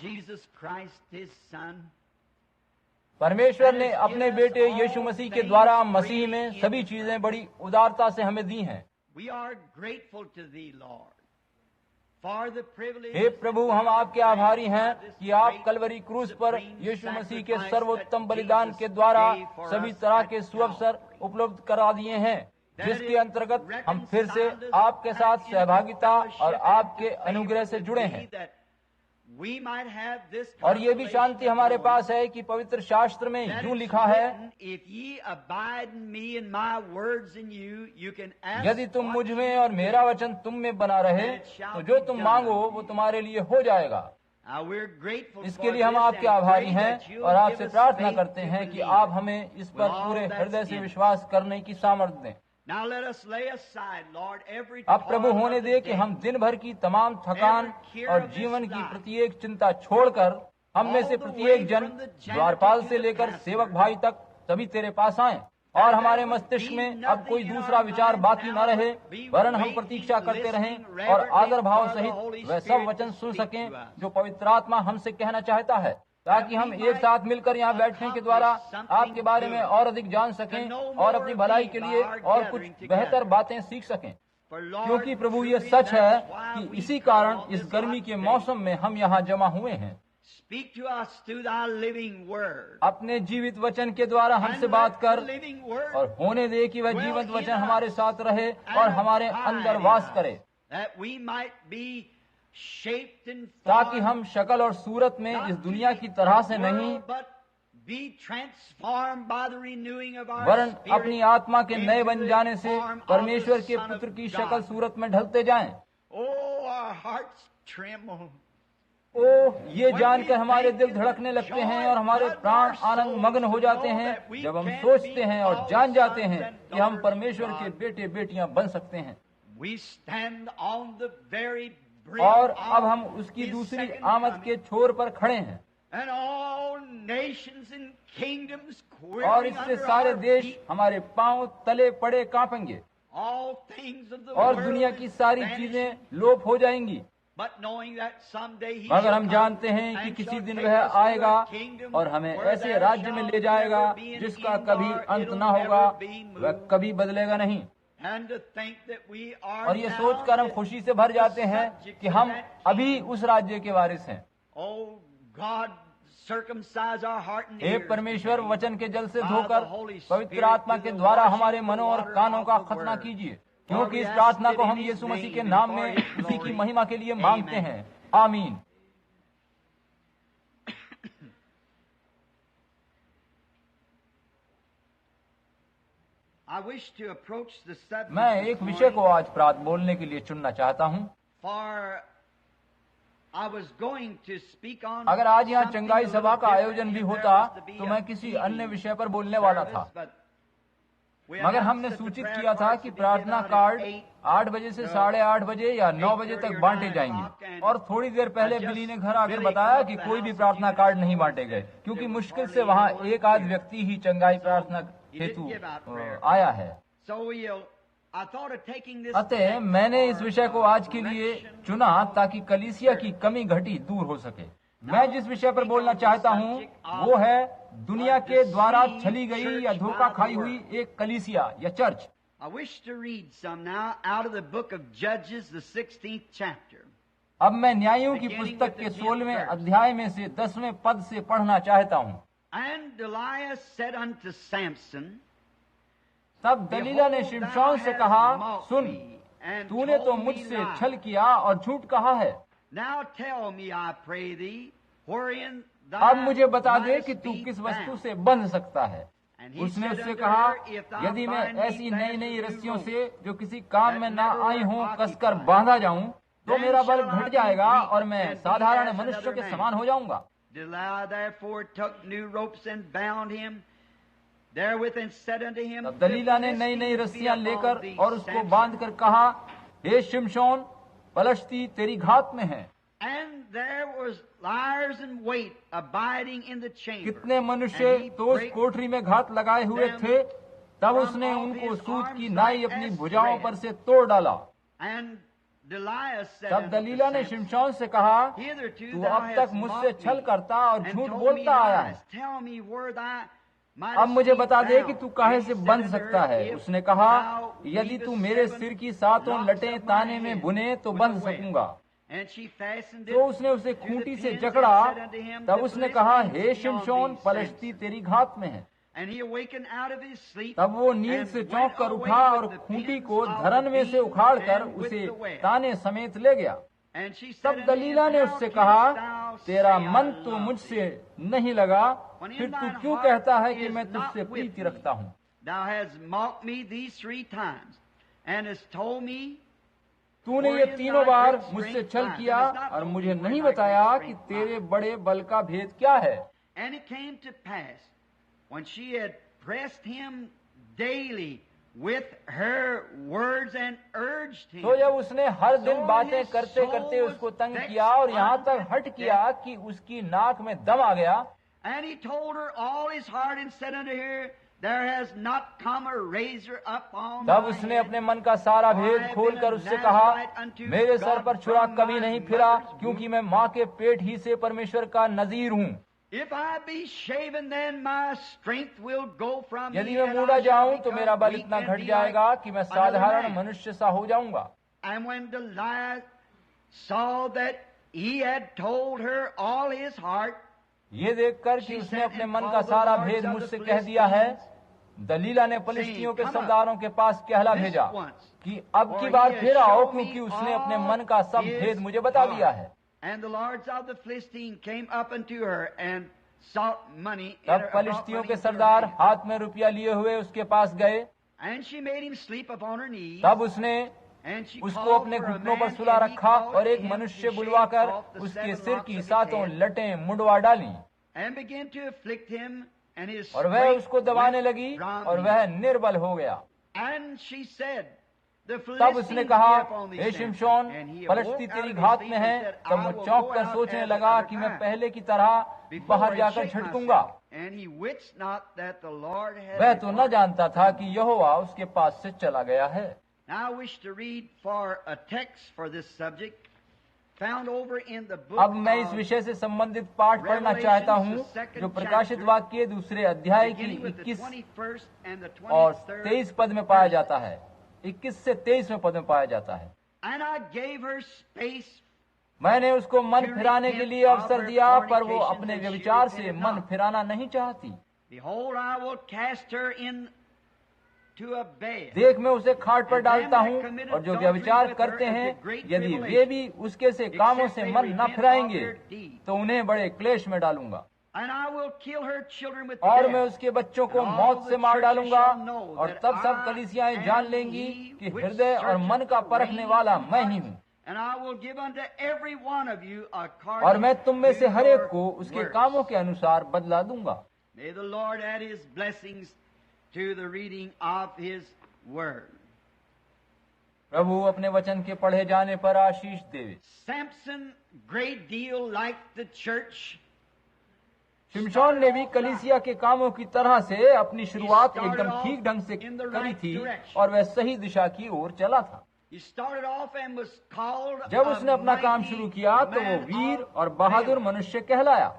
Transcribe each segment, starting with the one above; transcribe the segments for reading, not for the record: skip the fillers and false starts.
Jesus Christ, His Son. परमेश्वर ने अपने बेटे यीशु मसीह के द्वारा मसीह में सभी चीजें बड़ी उदारता से हमें दी हैं। We are grateful to Thee, Lord, for the privilege. हे प्रभु, हम आपके आभारी हैं कि आप कलवरी क्रूस पर यीशु मसीह के सर्वोत्तम बलिदान के द्वारा सभी तरह के सुअवसर उपलब्ध करा दिए हैं, जिसके अंतर्गत हम फिर से आपके साथ सहभागिता और आपके अनुग्रह से जुड़े हैं। और ये भी शांति हमारे पास है कि पवित्र शास्त्र में यूं लिखा है, यदि तुम मुझ में और मेरा वचन तुम में बना रहे तो जो तुम मांगो वो तुम्हारे लिए हो जाएगा। इसके लिए हम आपके आभारी हैं और आपसे प्रार्थना करते हैं कि आप हमें इस पर पूरे हृदय से विश्वास करने की सामर्थ्य दें। अब प्रभु होने दे कि हम दिन भर की तमाम थकान और जीवन की प्रत्येक चिंता छोड़कर हम में से प्रत्येक जन द्वारपाल से लेकर सेवक भाई तक सभी तेरे पास आएं और हमारे मस्तिष्क में अब कोई दूसरा विचार बाकी न रहे, वरन हम प्रतीक्षा करते रहें और आदर भाव सहित वह सब वचन सुन सकें जो पवित्र आत्मा हमसे कहना चाहता है, ताकि हम एक साथ मिलकर यहाँ बैठने के द्वारा आपके बारे में और अधिक जान सकें और अपनी भलाई के लिए और कुछ बेहतर बातें सीख सकें। क्योंकि प्रभु ये सच है कि इसी कारण इस गर्मी के मौसम में हम यहाँ जमा हुए हैं। अपने जीवित वचन के द्वारा हमसे बात कर और होने दे कि वह जीवित वचन हमारे साथ रहे और हमारे अंदर वास करे, ताकि हम शक्ल और सूरत में इस दुनिया की तरह से नहीं वरन अपनी आत्मा के नए बन जाने से परमेश्वर के पुत्र की शक्ल सूरत में ढलते जाएं। ओह, ये जानकर हमारे दिल धड़कने लगते हैं और हमारे प्राण आनंद मग्न हो जाते हैं जब हम सोचते हैं और जान जाते हैं कि हम परमेश्वर के बेटे बेटियां बन सकते हैं। और अब हम उसकी दूसरी आमद के छोर पर खड़े हैं और इससे सारे देश हमारे पांव तले पड़े कांपेंगे और दुनिया की सारी चीजें लोप हो जाएंगी। मगर हम जानते हैं कि किसी दिन वह आएगा और हमें ऐसे राज्य में ले जाएगा जिसका कभी अंत न होगा, वह कभी बदलेगा नहीं। और ये सोचकर हम खुशी से भर जाते हैं कि हम अभी उस राज्य के वारिस हैं। हे परमेश्वर, वचन के जल से धोकर पवित्र आत्मा के द्वारा हमारे मनों और कानों का खतना कीजिए, क्योंकि इस प्रार्थना को हम यीशु मसीह के नाम में उसी की महिमा के लिए मांगते हैं। आमीन। मैं एक विषय को आज प्रात बोलने के लिए चुनना चाहता हूँ। अगर आज यहाँ चंगाई सभा का आयोजन भी होता तो मैं किसी अन्य विषय पर बोलने वाला था, मगर हमने सूचित किया था कि प्रार्थना कार्ड 8 बजे से 8:30 बजे या 9 बजे तक बांटे जाएंगे। और थोड़ी देर पहले बिली ने घर आकर बताया कि कोई भी प्रार्थना कार्ड नहीं बांटे गए, क्योंकि मुश्किल से वहाँ एक आध व्यक्ति ही चंगाई प्रार्थना हेतु आया है। अतः मैंने इस विषय को आज के लिए चुना ताकि कलीसिया की कमी घटी दूर हो सके। मैं जिस विषय पर बोलना चाहता हूँ वो है दुनिया के द्वारा छली गई या धोखा खाई हुई एक कलीसिया या चर्च। अब मैं न्यायों की पुस्तक के 16वें अध्याय में से 10वें पद से पढ़ना चाहता हूँ। तब दलीला ने शिमशोन से कहा, सुन, तूने तो मुझसे छल किया और झूठ कहा है। अब मुझे बता दे कि तू किस वस्तु से बंध सकता है। उसने उससे कहा, यदि मैं ऐसी नई नई रस्सियों से जो किसी काम में ना आई हों कसकर बांधा जाऊं तो मेरा बल घट जाएगा और मैं साधारण मनुष्य के समान हो जाऊंगा। तब दलीला ने नई नई रस्सियां लेकर और उसको बांध कर कहा, हे शिमशोन, पलश्ती तेरी घात में है। कितने मनुष्य तो उस कोठरी में घात लगाए हुए थे। तब उसने उनको सूत की नाई अपनी भुजाओं पर से तोड़ डाला। Delilah said तब unto दलीला ने Samson, शिमशोन से कहा, hitherto तू thou अब hast तक मुझसे mocked छल me, करता और and झूठ told me बोलता आया है, lies. Tell me where thou mightest अब मुझे be बता दे found. कि तू काहे And से he said बंध unto सकता her, है। If उसने कहा, thou यदि तू leavest मेरे 7 सिर की सातों locks लटें of my ताने में head बुने तो with बंध a web. सकूंगा। And she fastened it तो उसने उसे to the खूंटी से pins जकड़ा। and said unto him, तब The उसने कहा, Philistines हे be on शिमशोन, thee, पलिश्ती Samson. तेरी घात में है। And he awakened out of his sleep, तब वो नींद and से went चौंक कर away उठा with और the खूंटी pins को of the धरन में से beam उखाड़ कर and with उसे the web. ताने समेत ले गया। And she said तब unto him, दलीला ने How उससे canst कहा, thou तेरा say I मन तो love मुझसे thee? नहीं लगा, When फिर in तू thine क्यों heart कहता है कि is मैं not तुझसे with प्रीति me? रखता हूँ। Thou hast mocked me these 3 times, and hast told me, तूने ये तीनों बार मुझसे छल किया और मुझे नहीं बताया कि तेरे बड़े बल का भेद क्या है। And it came to pass, when she had pressed him daily with her words and urged him, तो जब उसने हर दिन बातें करते करते उसको तंग किया और यहाँ तक हट किया कि उसकी नाक में दम आ गया, and he told her all his heart and said unto her, There has not come a razor up on तब my उसने head. अपने मन का सारा भेद खोलकर उससे कहा, मेरे सर पर छुरा कभी नहीं फिरा, क्योंकि मैं माँ के पेट ही से परमेश्वर का नजीर हूँ। If I be shaven, then my strength will go from me, यदि मैं and मूड़ा I shall जाऊं तो become मेरा बल weak इतना and घट be जाएगा like कि मैं another साधारण man. मनुष्य सा हो जाऊंगा। And when Delilah saw that he had told her all his heart, ये देखकर कि उसने अपने मन का सारा भेद मुझसे कह दिया है, दलीला ने फलिश्तियों के सरदारों के पास कहला भेजा कि अब की बार फिर आओ, क्योंकि उसने अपने मन का सब भेद मुझे बता दिया है। And the lords of the Philistine came up unto her and sought money. तब फलिश्तियों के सरदार हाथ में रुपया लिए हुए उसके पास गए। And she made him sleep upon her knees. तब उसने And she उसको called अपने for a घुटनों पर man, सुला and he रखा called और एक him मनुष्य to बुलवाकर shave off the उसके 7 सिर locks की of his सातों head, लटें मुंडवा डाली and began to afflict him, and his और वह strength उसको दबाने went लगी from और him. वह निर्बल हो गया। And she said, The तब उसने Philistines कहा, be upon thee, hey Samson. शिमशोन, And he फलिश्ती awoke out तेरी of his घात sleep में and है। said, तब I वो will चौंक go कर out सोचने as लगा other कि मैं time, पहले की तरह before बाहर I जाकर shake झटकूंगा। myself. And he wist not that the Lord had वह तो न departed जानता था from कि him. यहोवा उसके पास से चला गया है। Now I wish to read for a text for this subject found over in the book अब मैं इस of विषय से संबंधित पाठ पढ़ना चाहता हूँ, जो प्रकाशित वाक्य दूसरे अध्याय की beginning with the 21 21st and the और 23rd 23 पद में पाया जाता है। 21 से 23वें पद में पाया जाता है। And I gave her space, मैंने उसको मन फिराने के लिए अवसर दिया, पर वो अपने व्यभिचार से मन फिराना नहीं चाहती। behold, I will cast her into a bed. देख, मैं उसे खाट पर डालता हूँ, और जो व्यभिचार करते हैं, यदि वे भी उसके से कामों से मन न फिराएंगे, तो उन्हें बड़े क्लेश में डालूंगा। And I will kill her children with और death. मैं उसके बच्चों को मौत से मार डालूंगा, और तब सब कलीसियाएं जान लेंगी कि हृदय और मन का परखने वाला मैं ही हूँ। And I will give unto every one of you according और मैं तुम में से to हर एक your को उसके works. कामों के अनुसार बदला दूंगा। May the Lord add His blessings to the reading of His Word. प्रभु अपने वचन के पढ़े जाने पर आशीष देवे। Samson, great deal like the church, शिमशोन ने भी कलीसिया के कामों की तरह से अपनी शुरुआत एकदम ठीक ढंग से करी थी, और वह सही दिशा की ओर चला था। he started off and was called जब a उसने अपना काम mighty शुरू किया तो वो man वीर of और बहादुर valor. मनुष्य कहलाया।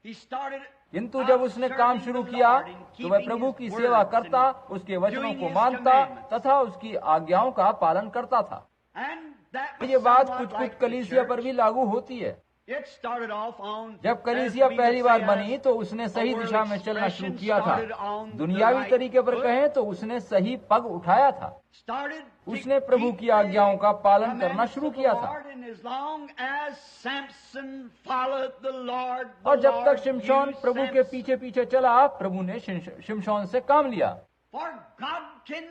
He started किंतु जब उसने काम शुरू किया तो वह प्रभु की सेवा करता, उसके वचनों को मानता तथा उसकी आज्ञाओं का पालन करता था। And that was ये बात somewhat कुछ like कुछ the कलीसिया पर church. भी लागू होती है। It started off on, जब कलीसिया as we पहली would बार say, बनी as तो उसने सही a word दिशा में चलना expression, शुरू किया था। started on the दुनियावी right तरीके पर foot, कहें तो उसने सही पग उठाया था। started to उसने प्रभु की keep आज्ञाओं का पालन the करना commandments शुरू of the किया था। Lord, and as long as Samson followed the Lord, the और जब तक Lord शिमशोन used प्रभु के Samson. पीछे पीछे चला, प्रभु ने शिमशोन से काम लिया। For God can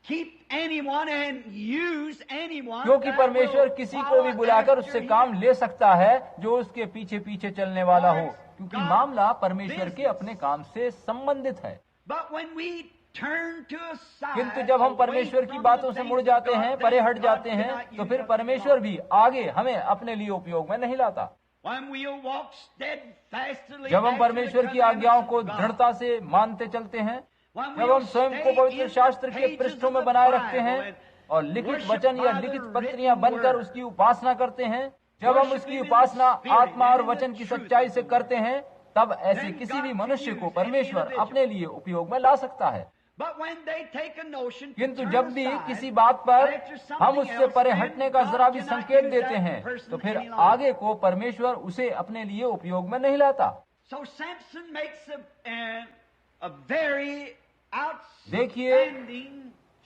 keep anyone and use anyone क्योंकि that परमेश्वर will किसी को follow भी बुलाकर after उससे him. काम ले सकता है जो उसके पीछे पीछे चलने वाला हो, क्योंकि मामला परमेश्वर के अपने काम से संबंधित है। But when we turn to a side, किंतु जब हम away परमेश्वर की from बातों the से things मुड़ of जाते God, हैं, then परे हट God जाते हैं, cannot तो use फिर us परमेश्वर at all. भी आगे हमें अपने लिए उपयोग में नहीं लाता। When we'll walk steadfastly जब हम after the परमेश्वर की आज्ञाओं को commandments of God. दृढ़ता से मानते चलते हैं, When जब we'll हम स्वयं को stay पवित्र in the शास्त्र के pages पृष्ठों of में the बनाए रखते Bible हैं और लिखित वचन या लिखित पत्रियां बनकर उसकी उपासना करते हैं, जब हम उसकी उपासना आत्मा और वचन की सच्चाई से करते हैं, तब ऐसे किसी भी मनुष्य को परमेश्वर अपने लिए उपयोग में ला सकता है। किंतु जब भी किसी बात पर हम उससे परे हटने का जरा भी संकेत देते हैं, तो फिर आगे को परमेश्वर उसे अपने लिए उपयोग में नहीं लाता। देखिए,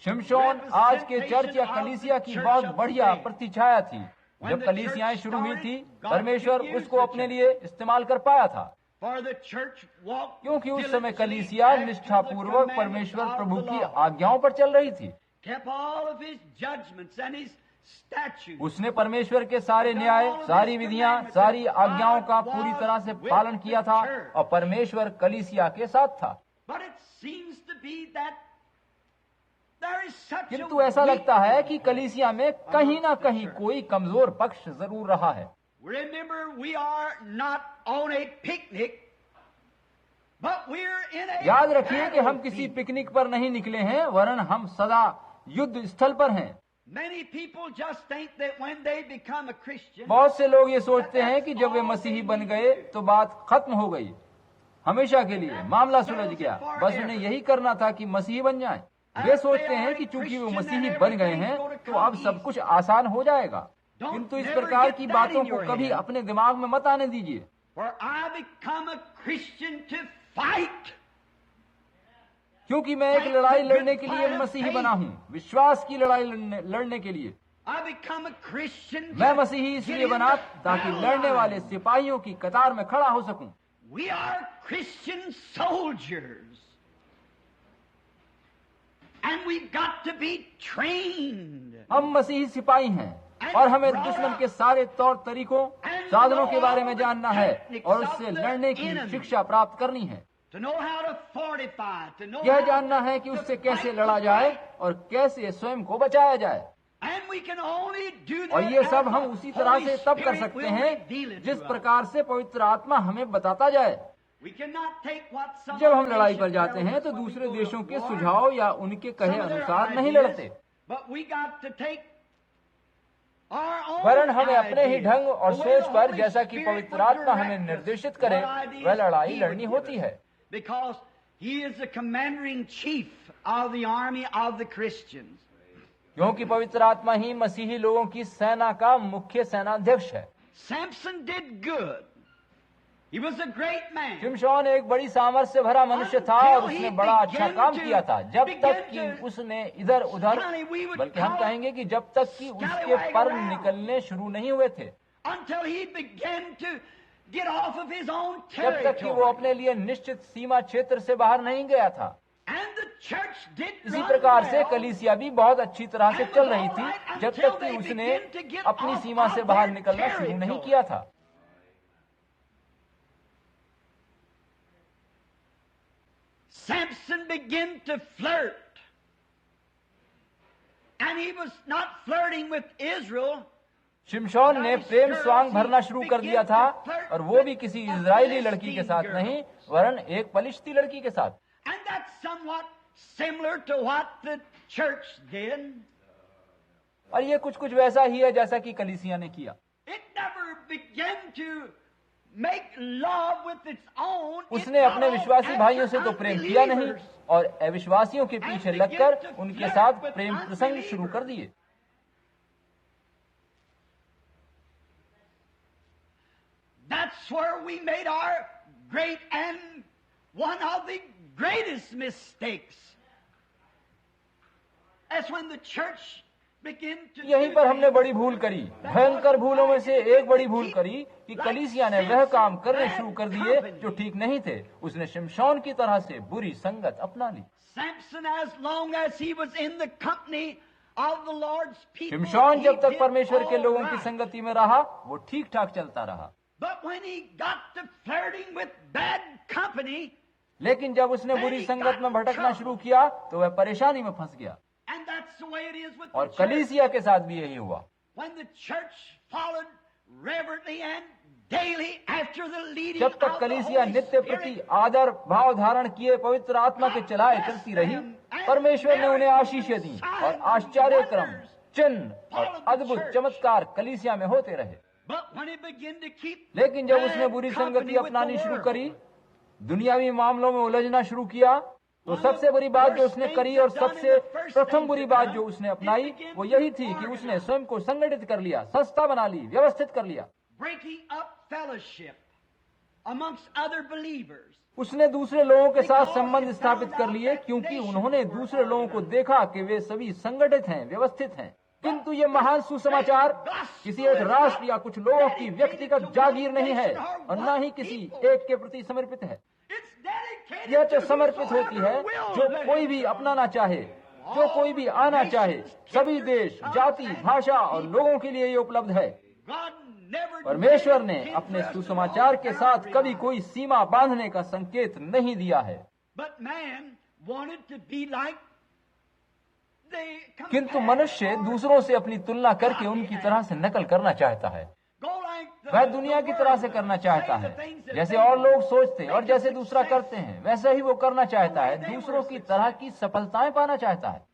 शिमशोन आज के चर्च या कलीसिया की बहुत बढ़िया प्रतिछाया थी। जब कलीसियाएं शुरू हुई थी, परमेश्वर उसको अपने लिए इस्तेमाल कर पाया था, क्योंकि उस समय कलीसिया निष्ठापूर्वक परमेश्वर प्रभु की आज्ञाओं पर चल रही थी। उसने परमेश्वर के सारे न्याय, सारी विधियां, सारी आज्ञाओं का पूरी तरह से पालन किया था, और परमेश्वर कलीसिया के साथ था। किंतु ऐसा लगता है कि कलीसिया में कहीं ना कहीं कोई कमजोर पक्ष जरूर रहा है। Remember, we are not on a picnic, but we're in a याद रखिए कि हम किसी पिकनिक पर नहीं निकले हैं, वरन हम सदा युद्ध स्थल पर हैं। Many people just think that when they become a Christian, बहुत से लोग ये सोचते हैं कि जब वे मसीही बन गए तो बात खत्म हो गई, हमेशा के लिए मामला सुलझ गया, बस उन्हें यही करना था कि मसीही बन जाएं। वे सोचते हैं कि चूंकि वे मसीही बन गए हैं तो अब सब कुछ आसान हो जाएगा। किंतु इस प्रकार की बातों को कभी अपने दिमाग में मत आने दीजिए। क्योंकि मैं एक लड़ाई लड़ने के लिए मसीही बना हूँ, विश्वास की लड़ाई लड़ने के लिए। मैं मसीही इसलिए बना ताकि लड़ने वाले सिपाहियों की कतार में खड़ा हो सकूं। We are Christian soldiers, and we've got to be trained. हम मसीही सिपाही हैं और हमें दुश्मन के सारे तौर तरीकों, साधनों के बारे में जानना है और उससे लड़ने की शिक्षा प्राप्त करनी है। यह जानना है कि उससे कैसे लड़ा जाए और कैसे स्वयं को बचाया जाए। और ये सब हम उसी तरह से तब कर सकते हैं जिस प्रकार से पवित्र आत्मा हमें बताता जाए। जब हम लड़ाई पर जाते हैं तो दूसरे देशों के सुझाव या उनके कहे अनुसार नहीं लड़ते, वरन हमें अपने ही ढंग और सोच पर, जैसा कि पवित्र आत्मा हमें निर्देशित करे, वह लड़ाई लड़नी होती है। Because he is the commander-in-chief of the army of the Christians. क्योंकि पवित्र आत्मा ही मसीही लोगों की सेना का मुख्य सेनाध्यक्ष है। Samson did good. He was a great man. शिमशोन एक बड़ी सामर्थ्य से भरा मनुष्य था और उसने बड़ा अच्छा काम किया था, जब तक कि उसने इधर उधर, बल्कि हम कहेंगे कि जब तक कि उसके पर निकलने शुरू नहीं हुए थे, Until he began to get off of his own जब तक कि वो अपने लिए निश्चित सीमा क्षेत्र से बाहर नहीं गया था। इसी प्रकार से कलीसिया भी बहुत अच्छी तरह से चल रही थी जब तक कि उसने अपनी सीमा से बाहर निकलना शुरू नहीं किया था। Samson began to flirt, and he was not flirting with Israel. शिमशोन ने प्रेम स्वांग भरना शुरू कर दिया था, और वो भी किसी इजरायली लड़की के साथ नहीं, वरन एक पलिश्ती लड़की के साथ। And that's somewhat similar to what the church did. और ये कुछ कुछ वैसा ही है जैसा कि कलीसिया ने किया। It never began to make love with its own. उसने अपने विश्वासी भाइयों से तो प्रेम किया नहीं, और अविश्वासियों के पीछे लगकर उनके साथ प्रेम प्रसंग शुरू कर दिए। That's where we made our great and one of the greatest mistakes. That's when the church began to. यहीं पर हमने बड़ी भूल करी, भयंकर भूलों में से एक बड़ी भूल करी कि कलीसिया ने वह काम करने शुरू कर दिए जो ठीक नहीं थे। उसने शिमशोन की तरह से बुरी संगत अपना ली। Samson, as long as he was in the company of the Lord's people, शिमशोन जब तक परमेश्वर के लोगों की संगति में रहा, वो ठीक ठाक चलता रहा। But when he got to flirting with bad company, लेकिन जब उसने बुरी संगत में भटकना शुरू किया तो वह परेशानी में फंस गया। and that's the way it is with और the church. कलीसिया के साथ भी यही हुआ। When the church followed reverently and daily after the leading जब तक of the कलीसिया Holy नित्य Spirit, प्रति आदर भाव धारण किए पवित्र आत्मा के चलाए चलती रही, परमेश्वर ने उन्हें आशीषें दी और आश्चर्य क्रम, चिन्ह और अद्भुत चमत्कार कलीसिया में होते रहे। लेकिन जब उसने बुरी संगति अपनानी शुरू करी, दुनियावी मामलों में उलझना शुरू किया, तो सबसे बुरी बात जो उसने करी और सबसे प्रथम बुरी बात जो उसने अपनाई वो यही थी कि उसने स्वयं को संगठित कर लिया, संस्था बना ली, व्यवस्थित कर लिया। उसने दूसरे लोगों के साथ संबंध स्थापित कर लिए, क्योंकि उन्होंने दूसरे लोगों को देखा कि वे सभी संगठित हैं, व्यवस्थित हैं। किंतु ये महान सुसमाचार किसी एक राष्ट्र या कुछ लोगों की व्यक्तिगत जागीर नहीं है और न ही किसी एक के प्रति समर्पित है। यह तो समर्पित होती है जो कोई भी अपनाना चाहे, जो कोई भी आना चाहे, सभी देश, जाति, भाषा और लोगों के लिए ये उपलब्ध है। परमेश्वर ने अपने सुसमाचार के साथ कभी कोई सीमा बांधने का संकेत नहीं दिया है। किंतु मनुष्य दूसरों से अपनी तुलना करके उनकी तरह से नकल करना चाहता है। वह दुनिया की तरह से करना चाहता है, जैसे और लोग सोचते हैं और जैसे दूसरा करते हैं वैसा ही वो करना चाहता है, दूसरों की तरह की सफलताएं पाना चाहता है।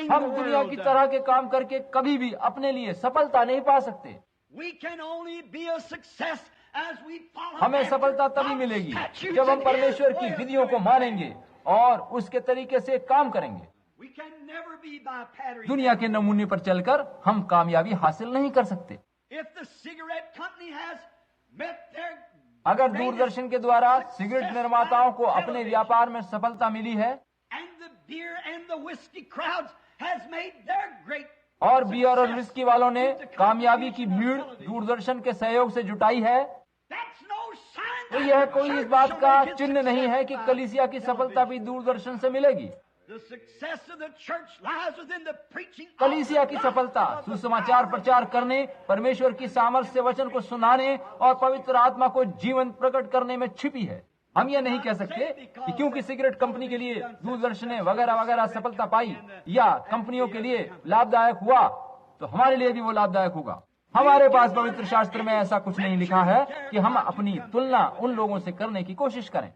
हम दुनिया की तरह के काम करके कभी भी अपने लिए सफलता नहीं पा सकते। हमें सफलता तभी मिलेगी जब हम परमेश्वर की विधियों को मानेंगे और उसके तरीके से काम करेंगे। दुनिया के नमूने पर चलकर हम कामयाबी हासिल नहीं कर सकते। अगर दूरदर्शन के द्वारा सिगरेट निर्माताओं को अपने व्यापार में सफलता मिली है और बियर और विस्की वालों ने कामयाबी की भीड़ दूरदर्शन के सहयोग से जुटाई है, तो यह कोई इस बात का चिन्ह नहीं है कि कलीसिया की सफलता भी दूरदर्शन से मिलेगी। कलीसिया की सफलता सुसमाचार प्रचार करने, परमेश्वर की सामर्थ्य से वचन को सुनाने और पवित्र आत्मा को जीवन प्रकट करने में छिपी है। हम ये नहीं कह सकते कि क्योंकि सिगरेट कंपनी के लिए दूरदर्शन ने वगैरह वगैरह सफलता पाई या कंपनियों के लिए लाभदायक हुआ तो हमारे लिए भी वो लाभदायक होगा। हमारे पास पवित्र शास्त्र में ऐसा कुछ नहीं लिखा है कि हम अपनी तुलना उन लोगों से करने की कोशिश करें।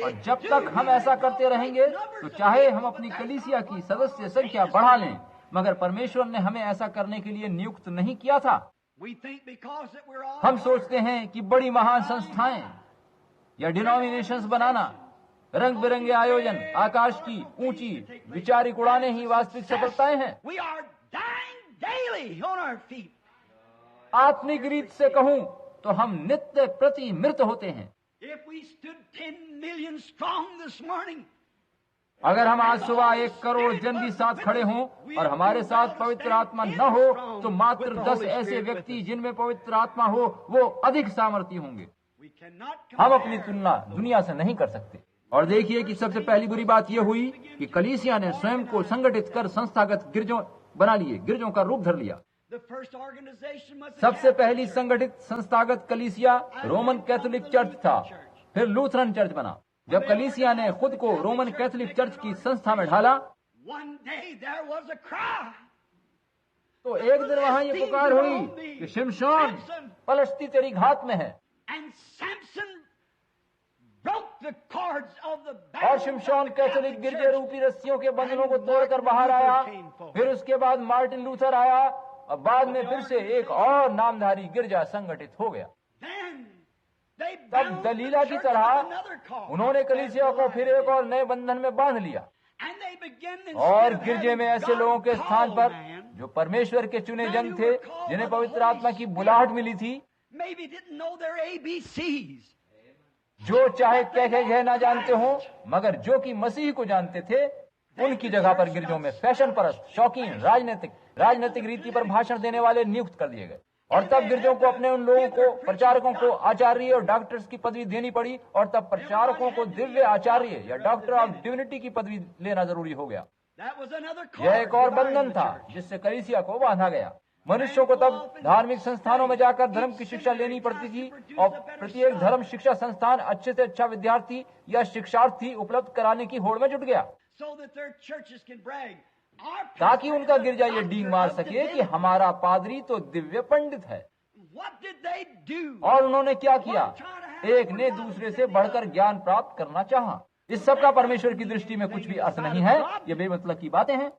और जब तक हम ऐसा करते रहेंगे तो चाहे हम अपनी कलीसिया की सदस्य संख्या बढ़ा लें, मगर परमेश्वर ने हमें ऐसा करने के लिए नियुक्त नहीं किया था। हम सोचते हैं कि बड़ी महान संस्थाएं या डिनोमिनेशंस बनाना, रंग बिरंगे आयोजन, आकाश की ऊंची विचारिक उड़ाने ही वास्तविक सफलताएं हैं। आत्मिक रीत से कहूं तो हम नित्य प्रति मृत होते हैं। अगर हम आज सुबह 1 करोड़ जन भी साथ खड़े हों और हमारे साथ पवित्र आत्मा न हो तो मात्र 10 ऐसे व्यक्ति जिनमें पवित्र आत्मा हो वो अधिक सामर्थी होंगे। हम अपनी तुलना दुनिया से नहीं कर सकते। और देखिए कि सबसे पहली बुरी बात यह हुई कि कलीसिया ने स्वयं को संगठित कर संस्थागत गिरजों बना लिए, गिरजों का रूप धर लिया। सबसे पहली संगठित संस्थागत कलीसिया रोमन कैथोलिक चर्च था, फिर लूथरन चर्च बना। जब कलीसिया ने खुद को रोमन कैथोलिक चर्च की संस्था में ढाला तो एक दिन वहां ये पुकार हुई कि शिमशोन, पलश्ती तेरी घात में है। और शिमशोन कैथोलिक गिरजे रूपी रस्सियों के बंधनों को तोड़कर बाहर आया। फिर उसके बाद मार्टिन लूथर आया और बाद में फिर से एक और नामधारी गिरजा संगठित हो गया। तब दलीला की तरह उन्होंने कलीसिया को फिर एक और नए बंधन में बांध लिया और गिरजे में ऐसे लोगों के स्थान पर जो परमेश्वर के चुने जन थे, जिन्हें पवित्र आत्मा की बुलाहट मिली थी, जो चाहे कह ना जानते हो मगर जो कि मसीह को जानते थे, उनकी जगह पर गिरजों में फैशन परस्त, शौकीन, राजनीतिक रीति पर भाषण देने वाले नियुक्त कर दिए गए। और तब गिरजों को अपने उन लोगों को, प्रचारकों को आचार्य और डॉक्टर्स की पदवी देनी पड़ी और तब प्रचारकों को दिव्य आचार्य या डॉक्टर ऑफ डिविनिटी की पदवी लेना जरूरी हो गया। यह एक और बंधन था जिससे कलीसिया को बांधा गया। मनुष्यों को तब धार्मिक संस्थानों में जाकर धर्म की शिक्षा लेनी पड़ती थी और प्रत्येक धर्म शिक्षा संस्थान अच्छे से अच्छा विद्यार्थी या शिक्षार्थी उपलब्ध कराने की होड़ में जुट गया ताकि उनका गिरजा ये डींग मार सके कि हमारा पादरी तो दिव्य पंडित है। और उन्होंने क्या किया? एक ने दूसरे से बढ़कर ज्ञान प्राप्त करना चाहा। इस सब का परमेश्वर की दृष्टि में कुछ भी अर्थ नहीं है। ये बेमतलब की बातें हैं।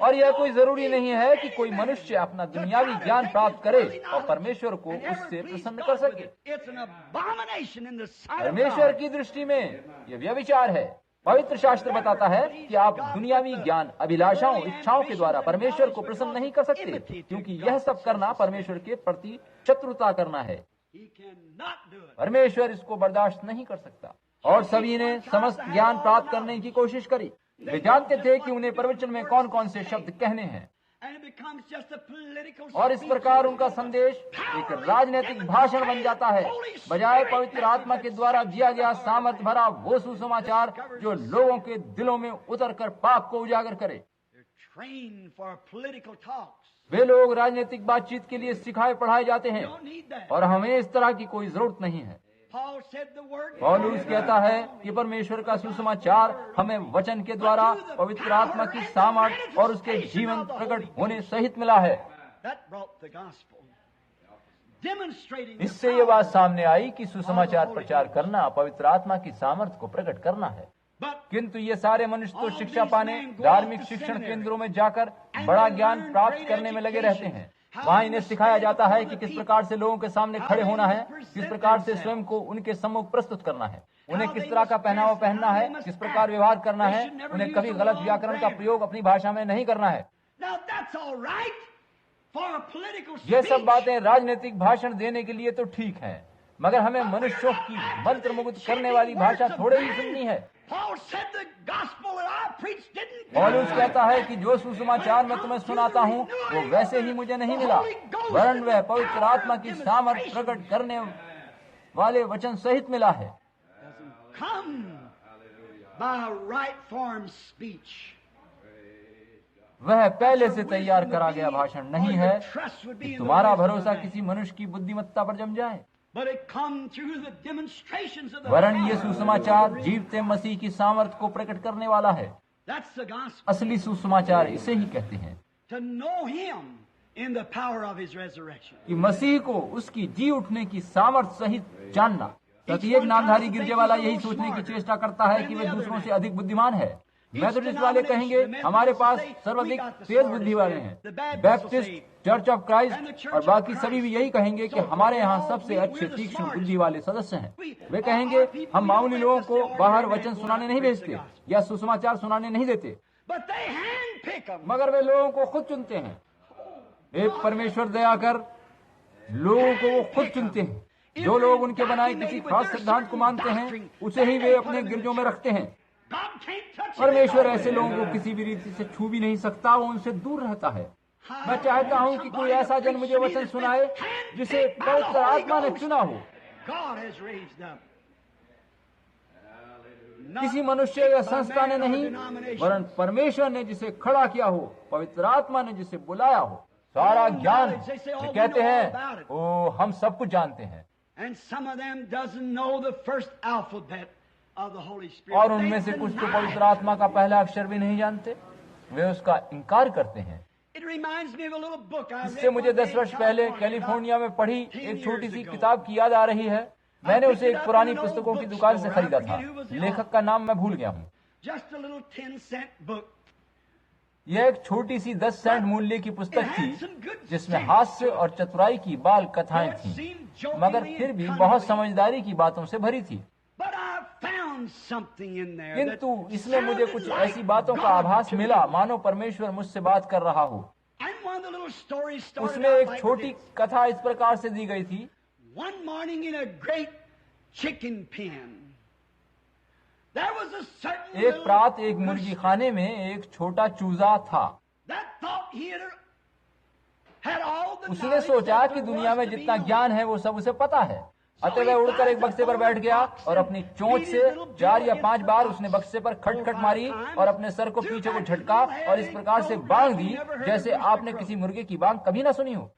और यह कोई जरूरी नहीं है कि कोई मनुष्य अपना दुनियावी ज्ञान प्राप्त करे और परमेश्वर को उससे प्रसन्न कर सके। परमेश्वर की दृष्टि में यह व्यभिचार है। पवित्र शास्त्र बताता है कि आप दुनियावी ज्ञान, अभिलाषाओं, इच्छाओं के द्वारा परमेश्वर को प्रसन्न नहीं कर सकते, क्योंकि यह सब करना परमेश्वर के प्रति शत्रुता करना है। परमेश्वर इसको बर्दाश्त नहीं कर सकता। और सभी ने समस्त ज्ञान प्राप्त करने की कोशिश करी। वे जानते थे कि उन्हें प्रवचन में कौन कौन से शब्द कहने हैं, और इस प्रकार उनका संदेश एक राजनीतिक भाषण बन जाता है, बजाय पवित्र आत्मा के द्वारा दिया गया सामर्थ भरा वो सुसमाचार जो लोगों के दिलों में उतरकर पाप को उजागर करे। वे लोग राजनीतिक बातचीत के लिए सिखाए पढ़ाए जाते हैं, और हमें इस तरह की कोई जरूरत नहीं है। पौलुस कहता है कि परमेश्वर का सुसमाचार हमें वचन के द्वारा पवित्र आत्मा की सामर्थ और उसके जीवन प्रकट होने सहित मिला है। इससे ये बात सामने आई कि सुसमाचार प्रचार करना पवित्र आत्मा की सामर्थ को प्रकट करना है। किंतु ये सारे मनुष्य तो शिक्षा पाने धार्मिक शिक्षण केंद्रों में जाकर बड़ा ज्ञान प्राप्त करने में लगे रहते हैं। वहाँ इन्हें सिखाया जाता है कि किस प्रकार से लोगों के सामने खड़े होना है, किस प्रकार से स्वयं को उनके सम्मुख प्रस्तुत करना है, उन्हें किस तरह का पहनावा पहनना है, किस प्रकार व्यवहार करना है, उन्हें कभी गलत व्याकरण का प्रयोग अपनी भाषा में नहीं करना है। ये सब बातें राजनीतिक भाषण देने के लिए तो ठीक है, मगर हमें मनुष्यों की मंत्र मुग्ध करने वाली भाषा थोड़े ही सुननी है। पौलुस कहता है कि जो सुसमाचार मैं तुम्हें सुनाता हूँ वो वैसे ही मुझे नहीं मिला, वरन वह पवित्र आत्मा की सामर्थ प्रकट करने वाले वचन सहित मिला है। वह पहले से तैयार करा गया भाषण नहीं है कि तुम्हारा भरोसा किसी मनुष्य की बुद्धिमत्ता पर जम जाए, वरन ये सुसमाचार जीवते मसीह की सामर्थ को प्रकट करने वाला है। असली सुसमाचार इसे ही कहते हैं कि मसीह को उसकी जी उठने की सामर्थ सहित जानना। प्रत्येक नामधारी गिरजे वाला यही सोचने की चेष्टा करता है कि वे दूसरों से अधिक बुद्धिमान है। मेथोडिस्ट वाले कहेंगे हमारे पास सर्वाधिक तेज बुद्धि वाले हैं। बैप्टिस्ट, चर्च ऑफ क्राइस्ट और बाकी सभी भी यही कहेंगे कि हमारे यहाँ सबसे अच्छे तीक्ष्ण बुद्धि वाले सदस्य हैं। वे कहेंगे हम मामूली लोगों को बाहर वचन सुनाने नहीं भेजते या सुसमाचार सुनाने नहीं देते, मगर वे लोगों को खुद चुनते हैं। एक परमेश्वर दया कर लोगों को वो खुद चुनते हैं। जो लोग उनके बनाए किसी खास सिद्धांत को मानते हैं उसे ही वे अपने गिरजों में रखते हैं। परमेश्वर ऐसे लोगों को किसी भी रीति से छू भी नहीं सकता, वो उनसे दूर रहता है। मैं चाहता हूँ कि कोई ऐसा जन मुझे वचन सुनाए जिसे पवित्र आत्मा ने चुना हो। किसी मनुष्य या संस्था ने नहीं, वरन परमेश्वर ने जिसे खड़ा किया हो, पवित्र आत्मा ने जिसे बुलाया हो। सारा ज्ञान कहते हैं ओ हम सब कुछ जानते हैं, और उनमें से कुछ तो पवित्र आत्मा का पहला अक्षर भी नहीं जानते, वे उसका इनकार करते हैं। इससे मुझे 10 वर्ष पहले कैलिफोर्निया में पढ़ी एक छोटी सी किताब की याद आ रही है। मैंने उसे एक पुरानी पुस्तकों की दुकान से खरीदा था। लेखक का नाम मैं भूल गया हूँ। यह एक छोटी सी 10 सेंट मूल्य की पुस्तक थी जिसमें हास्य और चतुराई की बाल कथाएं थीं, मगर फिर भी बहुत समझदारी की बातों से भरी थी। किंतु इसमें मुझे कुछ ऐसी बातों का आभास मिला मानो परमेश्वर मुझसे बात कर रहा हो। उसमें एक छोटी कथा इस प्रकार से दी गई थी। एक प्रात एक मुर्गी खाने में एक छोटा चूजा था। उसने सोचा कि दुनिया में जितना ज्ञान है वो सब उसे पता है। अतः वह उड़कर एक बक्से पर बैठ गया और अपनी चोंच से 4 या 5 बार उसने बक्से पर खटखट मारी और अपने सर को पीछे को झटका और इस प्रकार से बांग दी जैसे आपने किसी मुर्गे की बांग कभी ना सुनी हो।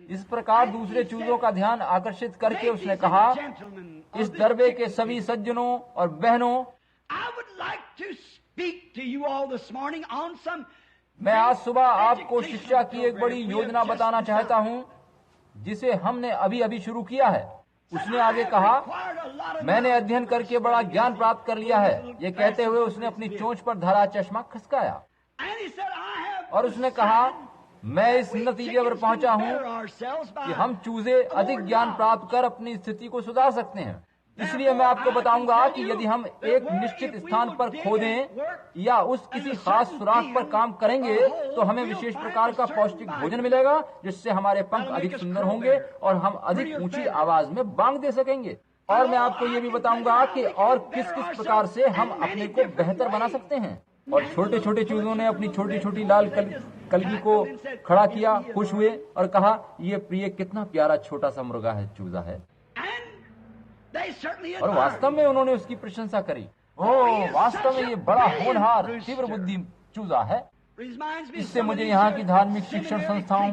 इस प्रकार दूसरे चूजों का ध्यान आकर्षित करके उसने कहा, इस दरबे के सभी सज्जनों और बहनों, मैं आज सुबह आपको शिक्षा की एक बड़ी योजना बताना चाहता हूँ जिसे हमने अभी अभी शुरू किया है। उसने आगे कहा, मैंने अध्ययन करके बड़ा ज्ञान प्राप्त कर लिया है। ये कहते हुए उसने अपनी चोंच पर धरा चश्मा खिसकाया और उसने कहा, मैं इस नतीजे पर पहुंचा हूं कि हम चूजे अधिक ज्ञान प्राप्त कर अपनी स्थिति को सुधार सकते हैं। इसलिए मैं आपको बताऊंगा कि यदि हम एक निश्चित स्थान पर खोदें या उस किसी खास सुराख पर काम करेंगे तो हमें विशेष प्रकार का पौष्टिक भोजन मिलेगा, जिससे हमारे पंख अधिक सुंदर होंगे और हम अधिक ऊंची आवाज में बांग दे सकेंगे। और मैं आपको ये भी बताऊंगा कि और किस किस प्रकार से हम अपने को बेहतर बना सकते हैं। और छोटे छोटे चूजों ने अपनी छोटी छोटी लाल कलगी को खड़ा किया, खुश हुए और कहा, ये प्रिय कितना प्यारा छोटा सा मुर्गा है, चूजा है। और वास्तव में उन्होंने उसकी प्रशंसा करी। ओह, वास्तव में ये बड़ा होनहार तीव्र बुद्धि चूजा है। इससे मुझे यहाँ की धार्मिक शिक्षण संस्थाओं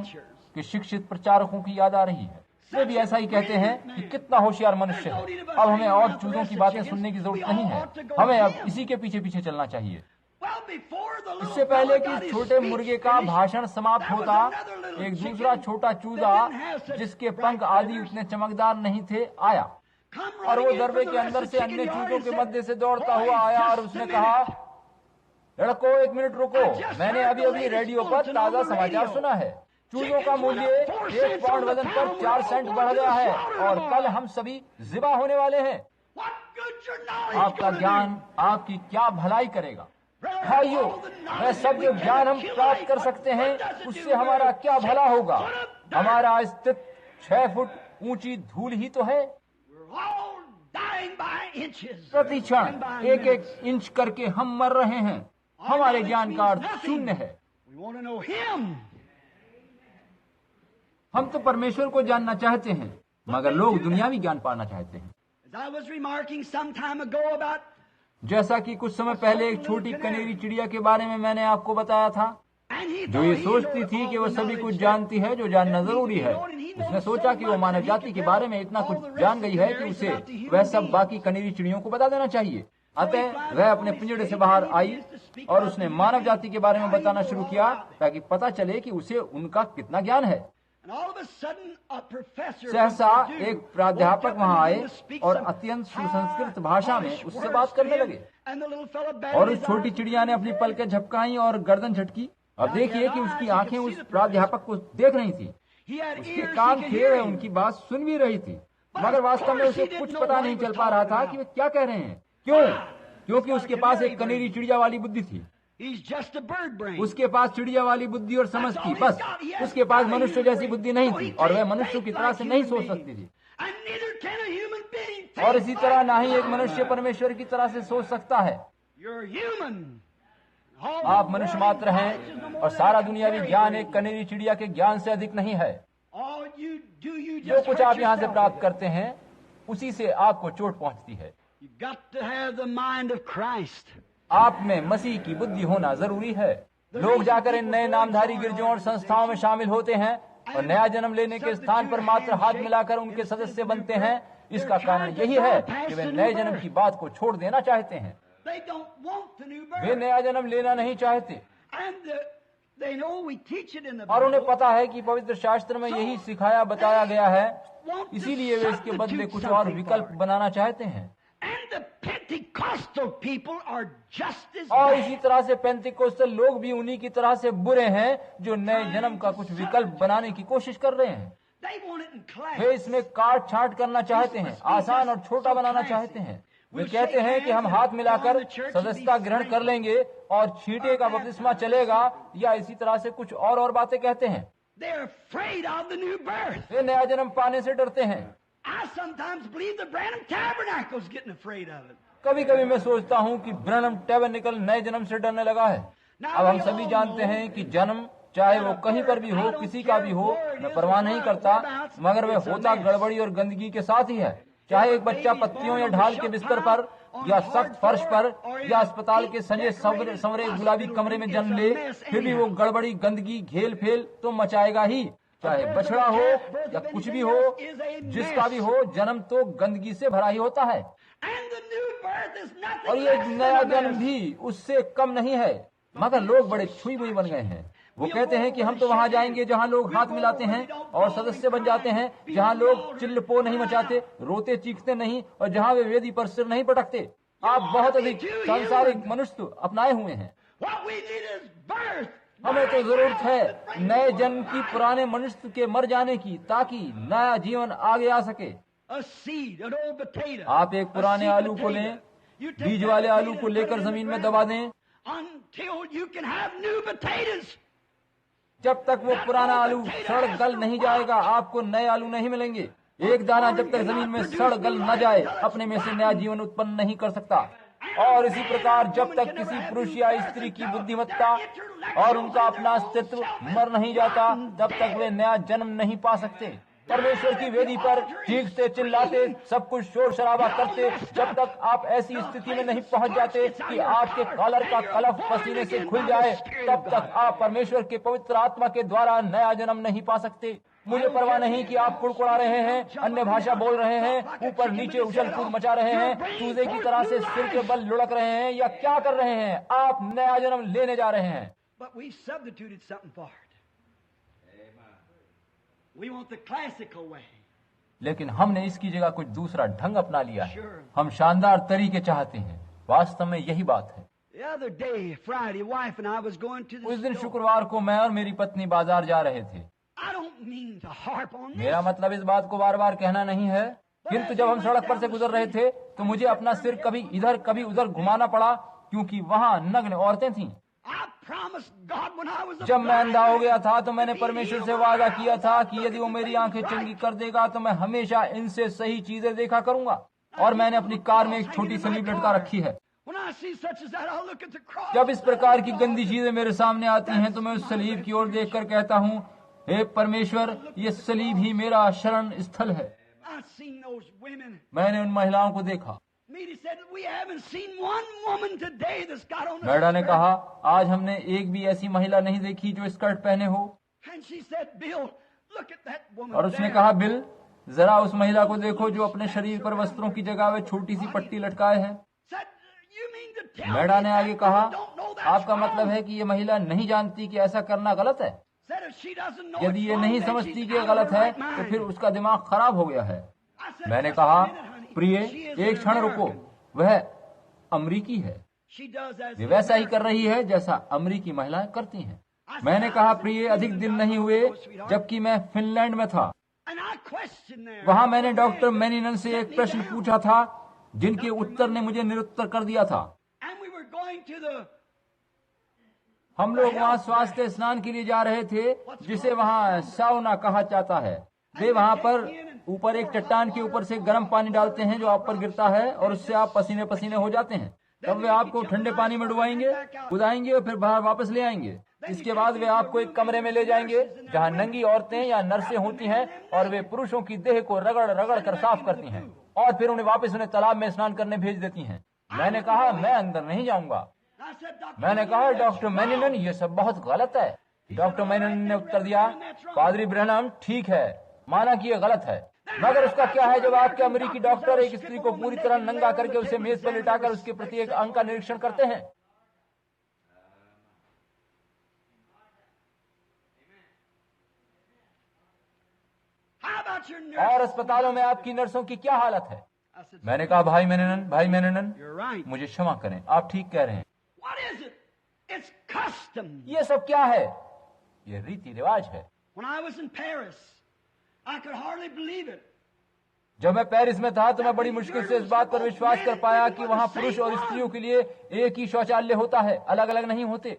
के शिक्षित प्रचारकों की याद आ रही है। वे भी ऐसा ही कहते हैं कि कितना होशियार मनुष्य है। अब हमें और चूजों की बातें सुनने की जरूरत नहीं है, हमें अब इसी के पीछे पीछे चलना चाहिए। इससे पहले कि छोटे मुर्गे का भाषण समाप्त होता, एक दूसरा छोटा चूजा जिसके पंख आदि उतने चमकदार नहीं थे आया और वो दरबे के अंदर से अन्य चूजों के मध्य से दौड़ता हुआ आया और उसने कहा, लड़कों, एक मिनट रुको, मैंने अभी अभी रेडियो पर ताजा समाचार सुना है। चूजों का मूल्य 1 पाउंड वजन पर 4 सेंट बढ़ गया है और कल हम सभी ज़िबा होने वाले हैं। आपका ज्ञान आपकी क्या भलाई करेगा? भाइयों, वह सब जो ज्ञान हम प्राप्त कर सकते हैं उससे हमारा क्या भला होगा? हमारा अस्तित्व 6 फुट ऊंची धूल ही तो है। प्रति क्षण 1-1 इंच करके हम मर रहे हैं। हमारे ज्ञान का अर्थ शून्य है। हम तो परमेश्वर को जानना चाहते हैं, मगर लोग दुनियावी ज्ञान पाना चाहते हैं। जैसा कि कुछ समय पहले एक छोटी कनेरी चिड़िया के बारे में मैंने आपको बताया था, जो ये सोचती थी कि वो सभी कुछ जानती है जो जानना जरूरी है। उसने सोचा कि वो मानव जाति के बारे में इतना कुछ जान गई है कि उसे वह सब बाकी कनेरी चिड़ियों को बता देना चाहिए। अतः वह अपने पिंजड़े से बाहर आई और उसने मानव जाति के बारे में बताना शुरू किया ताकि पता चले कि उसे उनका कितना ज्ञान है। सहसा एक प्राध्यापक वहां आए और अत्यंत सुसंस्कृत भाषा में उससे बात करने लगे और उस छोटी चिड़िया ने अपनी पलकें झपकाई और गर्दन झटकी। अब देखिए कि उसकी आंखें उस प्राध्यापक को देख रही थी, उसके कान थे, वह उनकी बात सुन भी रही थी, मगर वास्तव में उसे कुछ पता नहीं चल पा रहा था कि वे क्या कह रहे हैं। क्यों? क्योंकि उसके पास एक कनेरी चिड़िया वाली बुद्धि थी। उसके पास चिड़िया वाली बुद्धि और समझ थी, बस। उसके पास मनुष्य जैसी बुद्धि नहीं थी और वह मनुष्य की तरह से नहीं सोच सकती थी। और इसी तरह ना ही एक मनुष्य परमेश्वर की तरह से सोच सकता है। आप मनुष्य मात्र हैं और सारा दुनियावी ज्ञान एक कनेरी चिड़िया के ज्ञान से अधिक नहीं है। जो कुछ आप यहाँ से प्राप्त करते हैं उसी से आपको चोट पहुंचती है। आप में मसीह की बुद्धि होना जरूरी है। लोग जाकर इन नए नामधारी गिरजों और संस्थाओं में शामिल होते हैं और नया जन्म लेने के स्थान पर मात्र हाथ मिलाकर उनके सदस्य बनते हैं। इसका कारण यही है कि वे नए जन्म की बात को छोड़ देना चाहते हैं। वे नया जन्म लेना नहीं चाहते और उन्हें पता है कि पवित्र शास्त्र में यही सिखाया बताया गया है, इसीलिए वे इसके बदले कुछ और विकल्प बनाना चाहते हैं। और इसी तरह से पेंतिकोस्टल लोग भी उन्हीं की तरह से बुरे हैं जो नए जन्म का कुछ विकल्प बनाने की कोशिश कर रहे हैं। वे इसमें काट छांट करना चाहते हैं, आसान और छोटा बनाना चाहते हैं। वे कहते हैं कि हम हाथ मिलाकर सदस्यता ग्रहण कर लेंगे और छींटे का बपतिस्मा चलेगा, या इसी तरह से कुछ और बातें कहते हैं। वे नया जन्म पाने से डरते हैं। कभी कभी मैं सोचता हूँ कि ब्रैनम टैबरनेकल नए जन्म से डरने लगा है। अब हम सभी जानते हैं कि जन्म चाहे वो कहीं पर भी हो, किसी का भी हो, मैं परवाह नहीं करता, मगर वह होता गड़बड़ी और गंदगी के साथ ही है। चाहे एक बच्चा पत्तियों या ढाल के बिस्तर पर या सख्त फर्श पर या अस्पताल के सजे संवरे गुलाबी कमरे में जन्म ले, फिर भी वो गड़बड़ी, गंदगी, घेल फेल तो मचाएगा ही। चाहे बछड़ा हो या कुछ भी हो, जिसका भी हो, जन्म तो गंदगी से भरा ही होता है। और ये नया जन्म भी उससे कम नहीं है, मगर लोग बड़े छुई बुई बन गए हैं। वो कहते हैं कि हम तो वहाँ जाएंगे जहाँ लोग हाथ मिलाते हैं और सदस्य बन जाते हैं, जहाँ लोग चिल्लपो नहीं मचाते, रोते चीखते नहीं, और जहाँ वे वेदी पर सिर नहीं पटकते। आप बहुत अधिक सांसारिक मनुष्य अपनाए हुए हैं। हमें तो जरूरत है नए जन्म की, पुराने मनुष्य के मर जाने की, ताकि नया जीवन आगे आ सके। आप एक पुराने आलू को लें, बीज वाले आलू को लेकर जमीन में दबा दें, जब तक वो पुराना आलू सड़ गल नहीं जाएगा आपको नए आलू नहीं मिलेंगे। एक दाना जब तक जमीन में सड़ गल न जाए अपने में से नया जीवन उत्पन्न नहीं कर सकता। और इसी प्रकार जब तक किसी पुरुष या स्त्री की बुद्धिमत्ता और उनका अपना अस्तित्व मर नहीं जाता, तब तक वे नया जन्म नहीं पा सकते। परमेश्वर की वेदी पर चीखते चिल्लाते सब कुछ शोर शराबा करते, जब तक आप ऐसी स्थिति में नहीं पहुंच जाते कि आपके कॉलर का कलफ पसीने से खुल जाए, तब तक आप परमेश्वर के पवित्र आत्मा के द्वारा नया जन्म नहीं पा सकते। मुझे परवाह नहीं कि आप कुड़कुड़ा रहे हैं, अन्य भाषा बोल रहे हैं, ऊपर नीचे उछल कूद मचा रहे हैं, चूजे की तरह से सिर के बल लुढ़क रहे हैं या क्या कर रहे हैं। आप नया जन्म लेने जा रहे हैं। लेकिन हमने इसकी जगह कुछ दूसरा ढंग अपना लिया है। हम शानदार तरीके चाहते हैं। वास्तव में यही बात है। उस दिन शुक्रवार को मैं और मेरी पत्नी बाजार जा रहे थे। मेरा मतलब इस बात को बार बार कहना नहीं है, किंतु जब हम सड़क पर से गुजर रहे थे तो मुझे अपना सिर कभी इधर कभी उधर घुमाना पड़ा, क्योंकि वहाँ नग्न औरतें थीं। जब मैं अंधा हो गया था तो मैंने परमेश्वर से वादा किया था कि यदि वो मेरी आंखें चंगी कर देगा तो मैं हमेशा इनसे सही चीजें देखा करूंगा। और मैंने अपनी कार में एक छोटी सलीब लटका रखी है। जब इस प्रकार की गंदी चीजें मेरे सामने आती हैं तो मैं उस सलीब की ओर देखकर कहता हूँ, हे परमेश्वर, ये सलीब ही मेरा शरण स्थल है। मैंने उन महिलाओं को देखा। मैडा ने कहा, आज हमने एक भी ऐसी महिला नहीं देखी जो स्कर्ट पहने हो। और उसने कहा, बिल, जरा उस महिला को देखो जो अपने शरीर पर वस्त्रों की जगह वे छोटी सी पट्टी लटकाए है। मैडा ने आगे कहा, आपका मतलब है कि ये महिला नहीं जानती कि ऐसा करना गलत है? यदि ये नहीं समझती कि गलत है तो फिर उसका दिमाग खराब हो गया है। मैंने कहा, प्रिय, एक क्षण रुको, वह अमरीकी है। वे वैसा ही कर रही है जैसा अमरीकी महिलाएं करती हैं। मैंने कहा, प्रिय, अधिक दिन नहीं हुए जबकि मैं फिनलैंड में था। वहां मैंने डॉक्टर मैनिनन से एक प्रश्न पूछा था जिनके उत्तर ने मुझे निरुत्तर कर दिया था। हम लोग वहाँ स्वास्थ्य स्नान के लिए जा रहे थे, जिसे वहाँ साउना कहा जाता है। वे वहाँ पर ऊपर एक चट्टान के ऊपर से गर्म पानी डालते हैं जो आप पर गिरता है और उससे आप पसीने पसीने हो जाते हैं। तब वे आपको ठंडे पानी में डुबाएंगे, कूदाएंगे और फिर बाहर वापस ले आएंगे। इसके बाद वे आपको एक कमरे में ले जाएंगे जहाँ नंगी औरतें या नर्सें होती हैं और वे पुरुषों की देह को रगड़ रगड़ कर साफ करती हैं और फिर उन्हें वापस उन्हें तालाब में स्नान करने भेज देती हैं। मैंने कहा, मैं अंदर नहीं जाऊंगा। मैंने कहा, डॉक्टर मैनिनन, ये सब बहुत गलत है। डॉक्टर मैनिनन ने उत्तर दिया, पादरी ब्रैनम, ठीक है, माना कि ये गलत है, मगर उसका क्या है जब आपके अमेरिकी डॉक्टर एक स्त्री को पूरी तरह नंगा करके उसे मेज पर लिटाकर उसके प्रत्येक अंग का निरीक्षण करते हैं। और अस्पतालों में आपकी नर्सों की क्या हालत है? मैंने कहा, भाई मैनन, मुझे क्षमा करें, आप ठीक कह रहे हैं। ये सब क्या है? ये रीति रिवाज है। जब मैं पेरिस में था तो मैं बड़ी मुश्किल से इस बात पर विश्वास कर पाया कि वहाँ पुरुष और स्त्रियों के लिए एक ही शौचालय होता है, अलग अलग नहीं होते।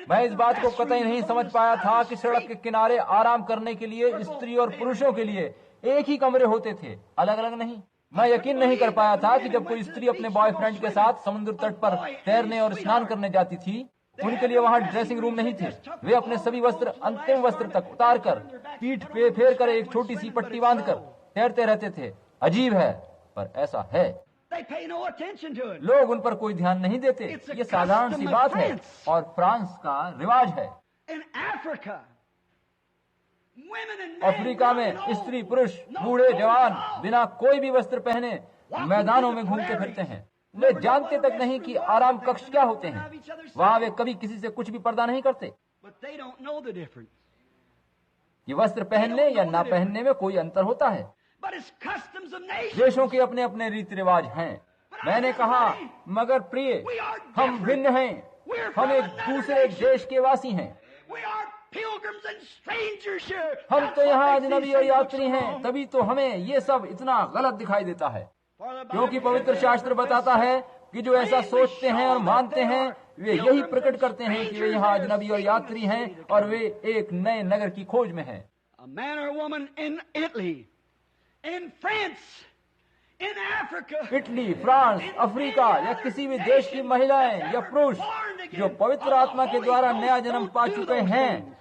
मैं इस बात को कतई नहीं समझ पाया था कि सड़क के किनारे आराम करने के लिए स्त्री और पुरुषों के लिए एक ही कमरे होते थे, अलग अलग नहीं। मैं यकीन नहीं कर पाया था कि जब कोई स्त्री अपने बॉयफ्रेंड के साथ समुद्र तट पर तैरने और स्नान करने जाती थी, उनके लिए वहाँ ड्रेसिंग रूम नहीं थे। वे अपने सभी वस्त्र अंतिम वस्त्र तक उतार कर, पीठ पे फेर कर, एक छोटी सी पट्टी बांध कर तैरते रहते थे। अजीब है, पर ऐसा है। लोग उन पर कोई ध्यान नहीं देते। ये साधारण सी बात है और फ्रांस का रिवाज है। अफ्रीका में स्त्री पुरुष बूढ़े जवान बिना कोई भी वस्त्र पहने मैदानों में घूमते फिरते हैं। वे जानते तक नहीं कि आराम कक्ष क्या होते हैं। वहाँ वे कभी किसी से कुछ भी पर्दा नहीं करते। they don't know the difference. ये वस्त्र पहनने या ना पहनने में कोई अंतर होता है। But it's customs of nations. देशों के अपने अपने रीति रिवाज हैं। मैंने कहा मगर प्रिय, हम भिन्न हैं, हम एक दूसरे देश के वासी हैं। We are pilgrims and strangers here. हम तो यहाँ अजनबी और यात्री हैं, तभी तो हमें ये सब इतना गलत दिखाई देता है। क्योंकि पवित्र शास्त्र बताता है कि जो ऐसा सोचते हैं और मानते हैं वे यही प्रकट करते हैं कि वे यहाँ अजनबी और यात्री हैं और वे एक नए नगर की खोज में हैं। A man or woman in Italy, in France, in Africa, Italy, France, Africa या किसी भी देश की महिलाएं या पुरुष जो पवित्र आत्मा के द्वारा नया जन्म पा चुके हैं,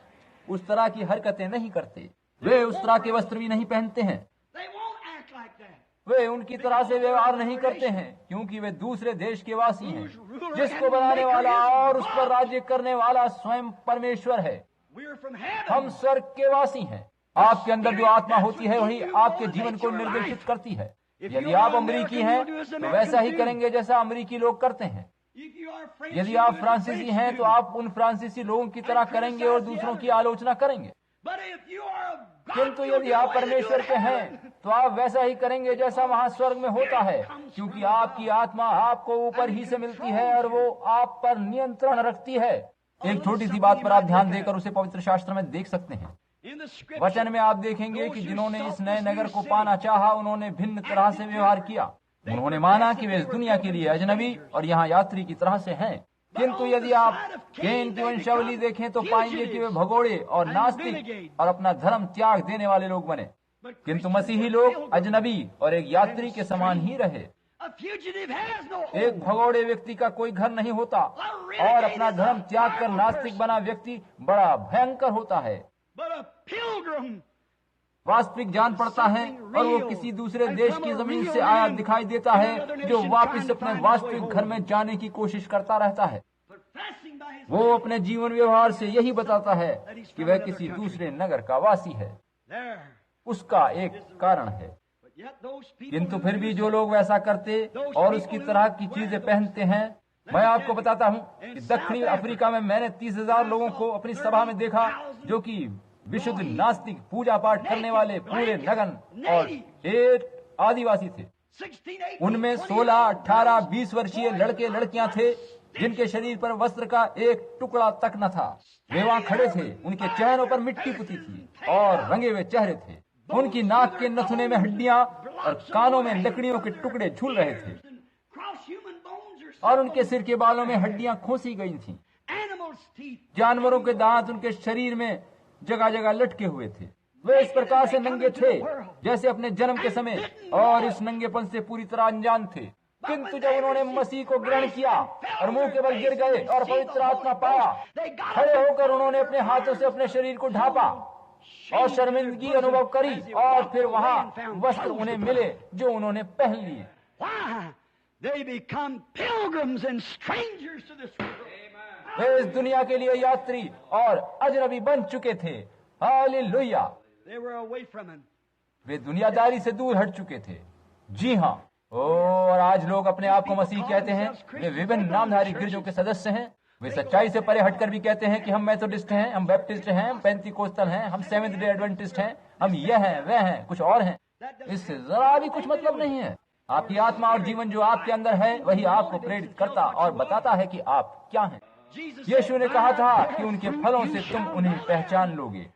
उस तरह की हरकतें नहीं करते। वे उस तरह के वस्त्र भी नहीं पहनते हैं। they won't act like that. वे उनकी तरह से व्यवहार नहीं करते हैं, क्योंकि वे दूसरे देश के वासी हैं, जिसको बनाने वाला और उस पर राज्य करने वाला स्वयं परमेश्वर है। We're from heaven. हम स्वर्ग के वासी हैं। आपके अंदर जो आत्मा होती है वही आपके जीवन को निर्देशित करती है। यदि आप अमरीकी हैं तो वैसा ही करेंगे जैसा अमरीकी लोग करते हैं। If you are French, यदि you आप do as फ्रांसीसी French हैं do. तो आप उन फ्रांसीसी लोगों की तरह करेंगे और दूसरों की आलोचना करेंगे। But if you are of God, किंतु you'll यदि do आप what you do परमेश्वर in के हैं heaven. तो आप वैसा ही करेंगे जैसा वहाँ स्वर्ग में होता है, क्योंकि आपकी आत्मा आपको ऊपर ही से मिलती है और वो आप पर नियंत्रण रखती है। एक छोटी सी बात पर आप ध्यान देकर उसे पवित्र शास्त्र में देख सकते हैं। In the scripture, वचन में आप देखेंगे कि जिन्होंने इस नए नगर को पाना चाहा उन्होंने भिन्न तरह से व्यवहार किया। उन्होंने माना कि वे इस दुनिया के लिए अजनबी और यहाँ यात्री की तरह से हैं। किंतु यदि आप कैन की वंशावली देखें तो पाएंगे कि वे भगोड़े और नास्तिक और अपना धर्म त्याग देने वाले लोग बने। किंतु मसीही लोग अजनबी और एक यात्री के समान ही रहे। a fugitive has no home. एक भगोड़े व्यक्ति का कोई घर नहीं होता और अपना धर्म त्याग कर नास्तिक बना व्यक्ति बड़ा भयंकर होता है। But a pilgrim, वास्तविक जान पड़ता है और वो किसी दूसरे देश की जमीन से आया दिखाई देता है जो वापस अपने वास्तविक घर में जाने की कोशिश करता रहता है। professing by his वो अपने जीवन व्यवहार से यही बताता है कि वह किसी दूसरे नगर का वासी है। there. उसका एक कारण है। But yet those people किंतु who फिर भी do जो लोग वैसा करते और उसकी तरह की चीजें पहनते हैं, मैं आपको बताता हूँ कि दक्षिणी अफ्रीका में मैंने 30,000 लोगों को अपनी सभा में देखा जो कि विशुद्ध नास्तिक पूजा पाठ करने वाले पूरे नगन और एक आदिवासी थे। 16, 18, उनमें 20 16, 18, 20 वर्षीय लड़के लड़कियां थे जिनके शरीर पर वस्त्र का एक टुकड़ा तक न था। वे वहाँ खड़े थे, उनके चेहरों पर मिट्टी पुती थी और रंगे हुए चेहरे थे। उनकी नाक के नथुने में हड्डियां और कानों में लकड़ियों के टुकड़े झूल रहे थे cross human bones or और उनके सिर के बालों में हड्डियां खोसी गई थीं। animals' teeth. जानवरों के दांत उनके शरीर में जगह जगह लटके हुए थे। वे इस प्रकार से नंगे थे जैसे अपने जन्म के समय और इस नंगेपन से पूरी तरह अनजान थे। किंतु जब उन्होंने मसीह को ग्रहण किया और मुंह के बल गिर गए और पवित्र आत्मा पाया, खड़े होकर उन्होंने अपने हाथों से अपने शरीर को ढांपा और शर्मिंदगी अनुभव करी और फिर वहाँ वस्त्र उन्हें मिले जो उन्होंने पहन लिए। Why? They become pilgrims and strangers to this world. वे इस दुनिया के लिए यात्री और अजनबी बन चुके थे। Hallelujah. They were away from him. वे दुनियादारी से दूर हट चुके थे। जी हाँ। और आज लोग अपने आप को मसीह कहते हैं। वे विभिन्न नामधारी गिरजों के सदस्य हैं। वे सच्चाई से परे हटकर भी कहते हैं कि हम मेथोडिस्ट हैं, हम बैप्टिस्ट हैं, हम पेंतीकोस्टल हैं, हम सेवेंथ डे एडवेंटिस्ट हैं, हम ये हैं, वह हैं, कुछ और हैं। इससे जरा भी कुछ मतलब नहीं है। आपकी आत्मा और जीवन जो आपके अंदर है वही आपको प्रेरित करता और बताता है कि आप क्या हैं। Jesus यीशु ने said, कहा था "By कि उनके their फलों fruit से you तुम shall उन्हें know पहचान लोगे।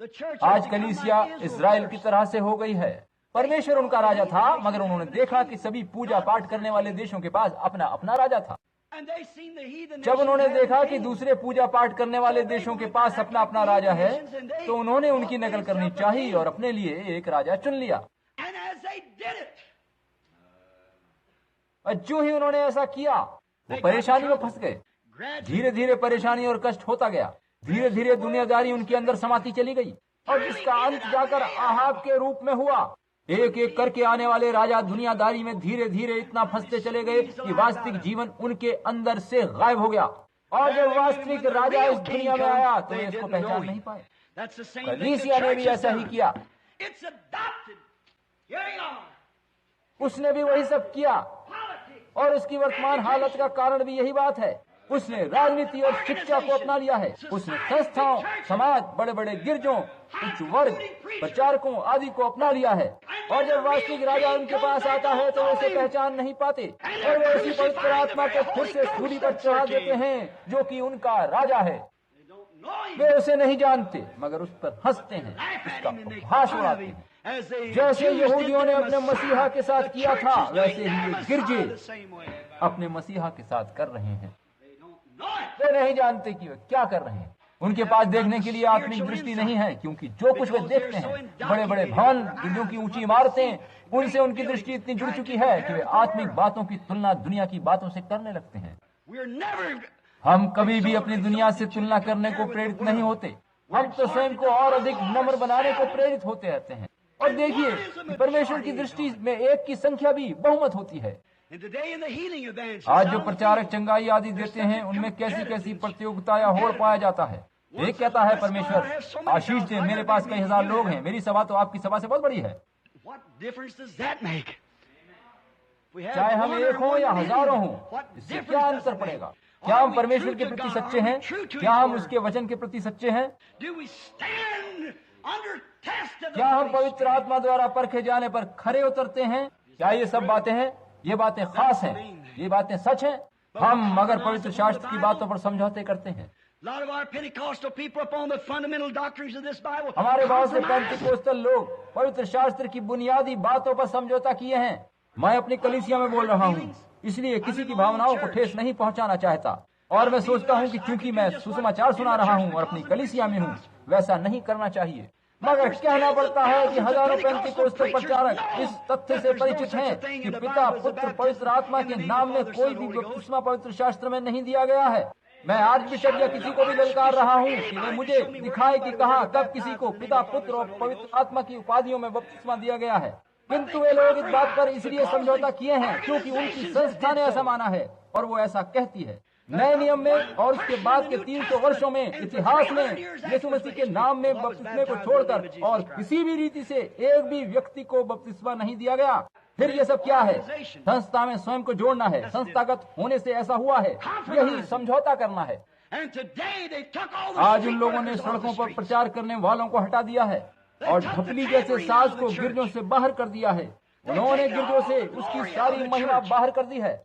The church has आज become कलीसिया like Israel इज़राइल की first. तरह से हो गई है। परमेश्वर उनका राजा था, मगर उन्होंने देखा कि सभी पूजा पाठ करने वाले देशों के पास अपना अपना राजा था। And they seen the heathen जब उन्होंने nations देखा having कि kings. दूसरे पूजा पाठ करने वाले देशों के पास अपना अपना राजा है, तो उन्होंने उनकी नकल करनी चाहिए और अपने लिए एक राजा चुन लिया। And as they did it, और जो ही उन्होंने ऐसा किया वो परेशानी में फंस गए। gradually धीरे धीरे परेशानी और कष्ट होता गया। धीरे धीरे दुनियादारी उनके अंदर समाती चली गई और जिसका अंत जाकर आहाब के रूप में हुआ। एक एक करके आने वाले राजा दुनियादारी में धीरे धीरे इतना फंसते चले गए कि वास्तविक जीवन उनके अंदर से गायब हो गया। और जब वास्तविक राजा इस दुनिया में आया तो वे इसको पहचान नहीं पाए। that's the same thing the कलीसिया ने church भी has ऐसा ही done. किया। It's adopted. Here you are. उसने भी वही सब किया Politics. और उसकी वर्तमान हालत का कारण भी यही बात है। उसने राजनीति और शिक्षा को अपना लिया है। उसने संस्थाओं, समाज, बड़े बड़े गिरजों, उच्च वर्ग, प्रचारकों आदि को अपना लिया है। और जब वास्तविक राजा उनके पास आता है तो वे उसे पहचान नहीं पाते और वे उसी पवित्र आत्मा को फिर से सूली पर चढ़ा देते हैं जो कि उनका राजा है। वे उसे नहीं जानते मगर उस पर हंसते हैं, उसका उपहास उड़ाते हैं। जैसे यहूदियों ने अपने मसीहा के साथ किया था वैसे ही ये गिरजे अपने मसीहा के साथ कर रहे हैं। वे नहीं जानते कि वे क्या कर रहे हैं। उनके पास देखने के लिए आत्मिक दृष्टि नहीं है, क्योंकि जो कुछ वे देखते हैं, बड़े बड़े भवन, गिरजों की ऊंची इमारतें, उनसे उनकी दृष्टि इतनी जुड़ चुकी है कि वे आत्मिक बातों की तुलना दुनिया की बातों से करने लगते हैं। हम कभी भी अपनी दुनिया से तुलना करने को प्रेरित नहीं होते। हम तो स्वयं को और अधिक नम्र बनाने को प्रेरित होते रहते हैं। और देखिए, परमेश्वर की दृष्टि में एक की संख्या भी बहुमत होती है। आज जो प्रचारक चंगाई आदि देते हैं उनमें कैसी कैसी प्रतियोगिता या होड़ पाया जाता है। एक कहता है, परमेश्वर आशीष दे, मेरे पास कई हजार लोग हैं, मेरी सभा तो आपकी सभा से बहुत बड़ी है। चाहे हम एक हों या हजारों हों, इससे क्या अंतर पड़ेगा? क्या हम परमेश्वर के प्रति सच्चे हैं? क्या हम उसके वचन के प्रति सच्चे हैं? क्या हम पवित्र आत्मा द्वारा परखे जाने पर खरे उतरते हैं? क्या ये सब बातें हैं? ये बातें खास हैं, ये बातें सच हैं। हम मगर पवित्र शास्त्र की बातों पर समझौते करते हैं। हमारे बहुत से पेंटिकोस्टल लोग पवित्र शास्त्र की बुनियादी बातों पर समझौता किए हैं। मैं अपनी कलीसिया में बोल रहा हूँ, इसलिए किसी की भावनाओं को ठेस नहीं पहुंचाना चाहता। और मैं सोचता हूँ कि क्योंकि मैं सुसमाचार सुना रहा हूँ और अपनी कलीसिया में हूँ, वैसा नहीं करना चाहिए। मगर कहना पड़ता है कि हजारों पेंटिकोस्टल प्रचारक इस तथ्य से परिचित हैं कि पिता, पुत्र, पवित्र आत्मा के नाम में कोई भी बपतिस्मा पवित्र शास्त्र में नहीं दिया गया है। मैं आज बिशप या किसी को भी ललकार रहा हूँ कि वे मुझे दिखाए कि कहाँ कब किसी को पिता, पुत्र और पवित्र आत्मा की उपाधियों में बपतिस्मा दिया गया है। किंतु वे लोग इस बात पर इसलिए समझौता किए हैं क्योंकि उनकी संस्था ने ऐसा माना है और वो ऐसा कहती है। नए नियम में और उसके बाद के 300 वर्षों में इतिहास में यीशु मसीह के नाम में बपतिस्मे को छोड़कर और किसी भी रीति से एक भी व्यक्ति को बपतिस्मा नहीं दिया गया। फिर ये सब क्या है? संस्था में स्वयं को जोड़ना है। संस्थागत होने से ऐसा हुआ है, यही समझौता करना है। आज उन लोगों ने सड़कों पर प्रचार करने वालों को हटा दिया है और ढपली जैसे साज को गिरजों से बाहर कर दिया है। उन्होंने गिरजों से उसकी सारी महिमा बाहर कर दी है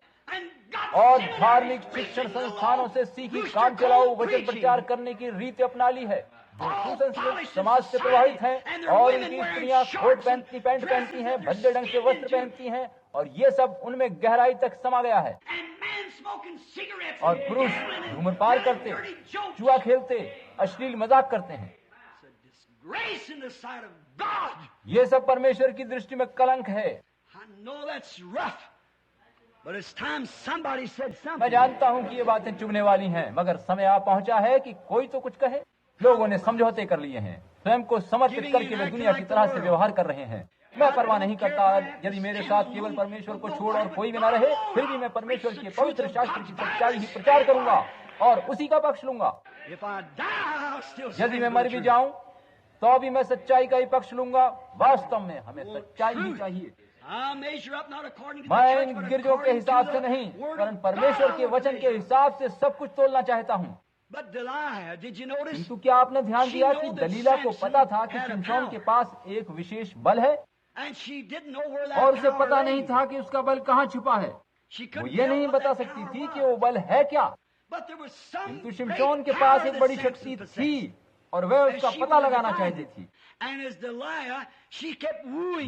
और धार्मिक शिक्षण संस्थानों से सीखी काम चलाओ वचन प्रचार करने की रीति अपना ली है। समाज से प्रभावित हैं और इनकी स्त्रियां कोट पहनती, पैंट पहनती हैं, भद्दे ढंग से वस्त्र पहनती हैं और ये सब उनमें गहराई तक समा गया है। और पुरुष धूम्रपान करते, जुआ खेलते, अश्लील मजाक करते हैं। ये सब परमेश्वर की दृष्टि में कलंक है। मैं जानता हूँ कि ये बातें चुभने वाली हैं, मगर समय आ पहुंचा है कि कोई तो कुछ कहे। लोगों ने समझौते कर लिए हैं, स्वयं को समर्पित करके वे दुनिया की तरह से व्यवहार कर रहे हैं। मैं परवाह नहीं करता यदि मेरे साथ केवल परमेश्वर को छोड़ और कोई भी न रहे, फिर भी मैं परमेश्वर के पवित्र शास्त्र की सच्चाई ही प्रचार करूंगा और उसी का पक्ष लूंगा। यदि मैं मर भी जाऊं तो भी मैं सच्चाई का ही पक्ष लूंगा। वास्तव में हमें सच्चाई ही चाहिए। मैं इन गिरजों के हिसाब से नहीं, परंतु परमेश्वर के वचन के हिसाब से सब कुछ तोलना चाहता हूँ। किंतु क्या आपने ध्यान दिया कि दलीला को पता था कि शिमशोन के पास एक विशेष बल है और उसे पता नहीं था कि उसका बल कहाँ छुपा है। वो ये नहीं बता सकती थी कि वो बल है क्या, किंतु शिमशोन के पास एक बड़ी शक्ति थी और वह उसका पता लगाना चाहती थी।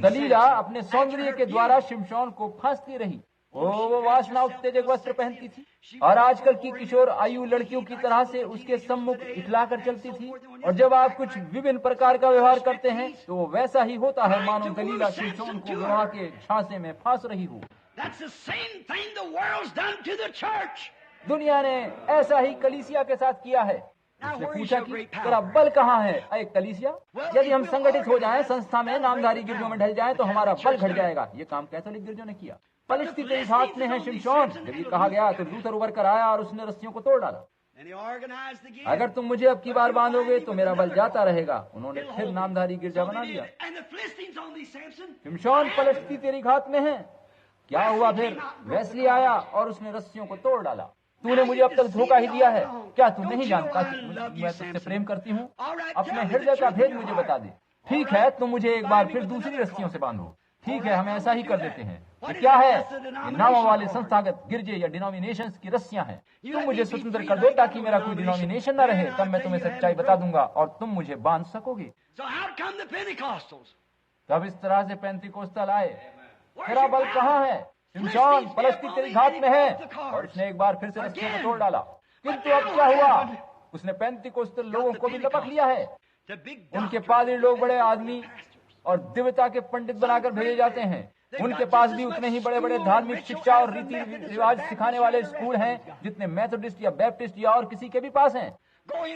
दलीला अपने सौंदर्य के द्वारा शिमशोन को फांसती रही। वो वासना उत्तेजक वस्त्र पहनती थी और आजकल की किशोर आयु लड़कियों की तरह से उसके सम्मुख इखलाकर चलती थी। और जब आप कुछ विभिन्न प्रकार का व्यवहार करते हैं तो वो वैसा ही होता है मानो दलीला शिमशोन को विवाह के झांसे में फांस रही हो। दुनिया ने ऐसा ही कलीसिया के साथ किया है। उसने पूछा कि तेरा बल कहाँ है अय कलीसिया? यदि हम संगठित हो जाएं, संस्था में नामधारी गिरजों में ढल जाएं, तो हमारा बल घट जाएगा। ये काम कैथोलिक गिरजों ने किया। पलिश्ती तेरे हाथ में है शिमशोन। जब ये कहा गया तो लूथर उभर कर आया और उसने रस्सियों को तोड़ डाला। अगर तुम मुझे अब की बार बांधोगे तो मेरा बल जाता रहेगा। उन्होंने फिर नामधारी गिरजा बना लिया। शिमशोन, पलिश्ती तेरी हाथ में है। क्या हुआ फिर? वेस्ली आया और उसने रस्सियों को तोड़ डाला। तूने मुझे अब तक धोखा ही दिया है। क्या तू नहीं जानता कि मैं तुझसे प्रेम करती हूँ? अपने हृदय का भेद मुझे बता दे। ठीक है, तुम मुझे एक बार फिर दूसरी रस्सियों से बांधो। ठीक है, हम ऐसा ही कर देते हैं। तो क्या है? ये नामों वाले संस्थागत गिरजे या डिनोमिनेशंस की रस्सियां हैं। तुम मुझे स्वतंत्र कर दो ताकि मेरा कोई डिनोमिनेशन न रहे, तब मैं तुम्हें सच्चाई बता दूंगा और तुम मुझे बांध सकोगे। तब इस तरह से पेंतिकोस्तल आए। तेरा बल कहाँ है? शिमशोन, पलस्ती तेरी घात में है। और उसने एक बार फिर से रस्सियों को तोड़ डाला। किंतु अब क्या हुआ? उसने पेंतिकोस्तल लोगों को भी लपक लिया है। उनके पादरी लोग बड़े आदमी और दिव्यता के पंडित बनाकर भेजे जाते हैं। उनके पास भी उतने ही बड़े बड़े धार्मिक शिक्षा और रीति रिवाज सिखाने वाले स्कूल हैं जितने मेथोडिस्ट या बैप्टिस्ट या और किसी के भी पास हैं।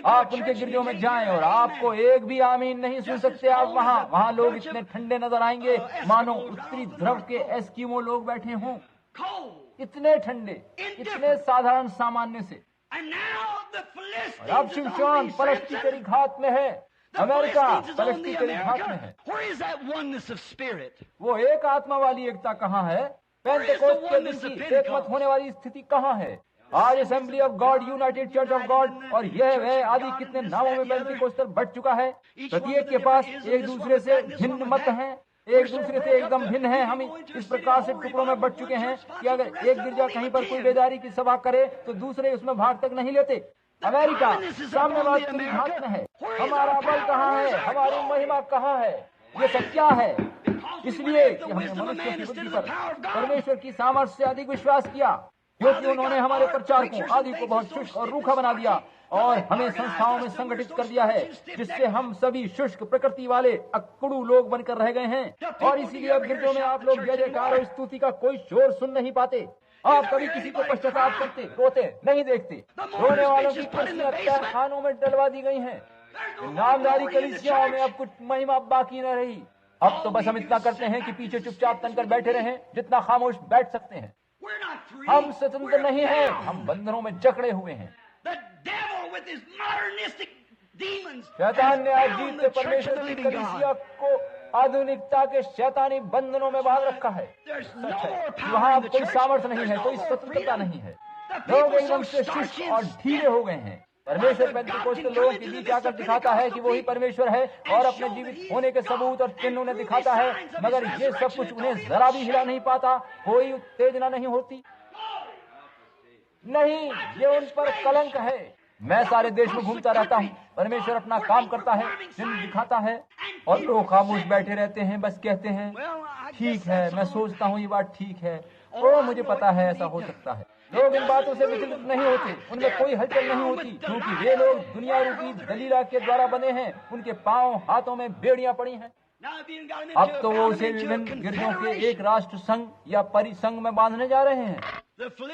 आप उनके गिरजों में जाएं और आपको एक भी आमीन नहीं सुन सकते। आप वहाँ लोग इतने ठंडे नजर आएंगे मानो उत्तरी ध्रुव के एस्किमो लोग बैठे हों। इतने ठंडे, इतने साधारण सामान्य से। और अब शिमशोन, पलस्ती तेरी घात में है। अमेरिका, पलस्ती तेरी घात में है। वो एक आत्मा वाली एकता कहाँ है? पेंटेकोस्ट के दिन की एकमत होने वाली स्थिति कहाँ है? आज assembly of God, United church of God और यह वह आदि कितने नामों में पेंटेकोस्टल बढ़ चुका है। प्रत्येक के पास एक दूसरे से भिन्न मत हैं, एक दूसरे से एकदम भिन्न हैं। हम इस प्रकार से टुकड़ों में बढ़ चुके हैं कि अगर एक गिरजा कहीं पर कोई बेदारी की सभा करे तो दूसरे उसमें भाग तक नहीं लेते। अमेरिका साम्यवाद की घात में है। हमारा बल कहाँ है? हमारी महिमा कहाँ है? ये सब क्या है? इसलिए कि हमने मनुष्य की बुद्धि पर परमेश्वर की सामर्थ्य से अधिक विश्वास किया, क्योंकि उन्होंने हमारे प्रचारकों आदि को बहुत शुष्क और रूखा बना दिया और हमें संस्थाओं में संगठित कर दिया है, जिससे हम सभी शुष्क प्रकृति वाले अक्कड़ू लोग बनकर रह गए हैं। और इसीलिए अब गिरजों में आप लोग जय जयकार और स्तुति का कोई शोर सुन नहीं पाते। आप कभी किसी को पश्चाताप करते, रोते नहीं देखते। रोने वालों की कुर्सियां तहखानों में डलवा दी गई हैं। नामदारी कलीसियाओं में अब कुछ महिमा बाकी न रही। अब तो बस हम इतना करते हैं कि पीछे चुपचाप तनकर बैठे रहें, जितना खामोश बैठ सकते हैं। हम स्वतंत्र नहीं हैं, हम बंधनों में जकड़े हुए हैं। शैतान ने आज जीत से परमेश्वर की कलीसिया को आधुनिकता के शैतानी बंधनों में बांध रखा है। वहाँ कोई सामर्थ्य नहीं है, कोई स्वतंत्रता नहीं है। लोग एकदम से शुष्क और ढीले हो गए हैं। परमेश्वर पेंटेकोस्टल लोगों के बीच आकर दिखाता है कि वही परमेश्वर है और अपने जीवित होने के सबूत और चिन्ह उन्हें दिखाता है, मगर ये सब कुछ उन्हें जरा भी हिला नहीं पाता। कोई उत्तेजना नहीं होती। नहीं, ये उन पर कलंक है। मैं सारे देश में घूमता रहता हूँ, परमेश्वर अपना काम करता है, चिन्ह दिखाता है और लोग खामोश बैठे रहते हैं, बस कहते हैं ठीक है, मैं सोचता हूँ ये बात ठीक है, ओ मुझे पता है ऐसा हो सकता है। लोग इन बातों से विचलित नहीं होते, उनमें कोई हलचल नहीं होती, क्योंकि वे लोग दुनिया रूपी दलीला के द्वारा बने हैं। उनके पांव हाथों में बेड़ियां पड़ी हैं। अब तो वो उसे विभिन्न गिरजों के एक राष्ट्र संघ या परिसंघ में बांधने जा रहे हैं।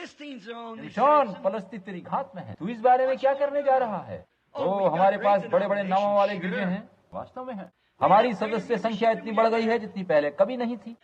शिमशोन, पलस्ती तेरी घात में है। तू इस बारे में क्या करने जा रहा है? तो हमारे पास बड़े बड़े नामों वाले गिरजे हैं, वास्तव में है। हमारी सदस्य संख्या इतनी बढ़ गई है जितनी पहले कभी नहीं थी।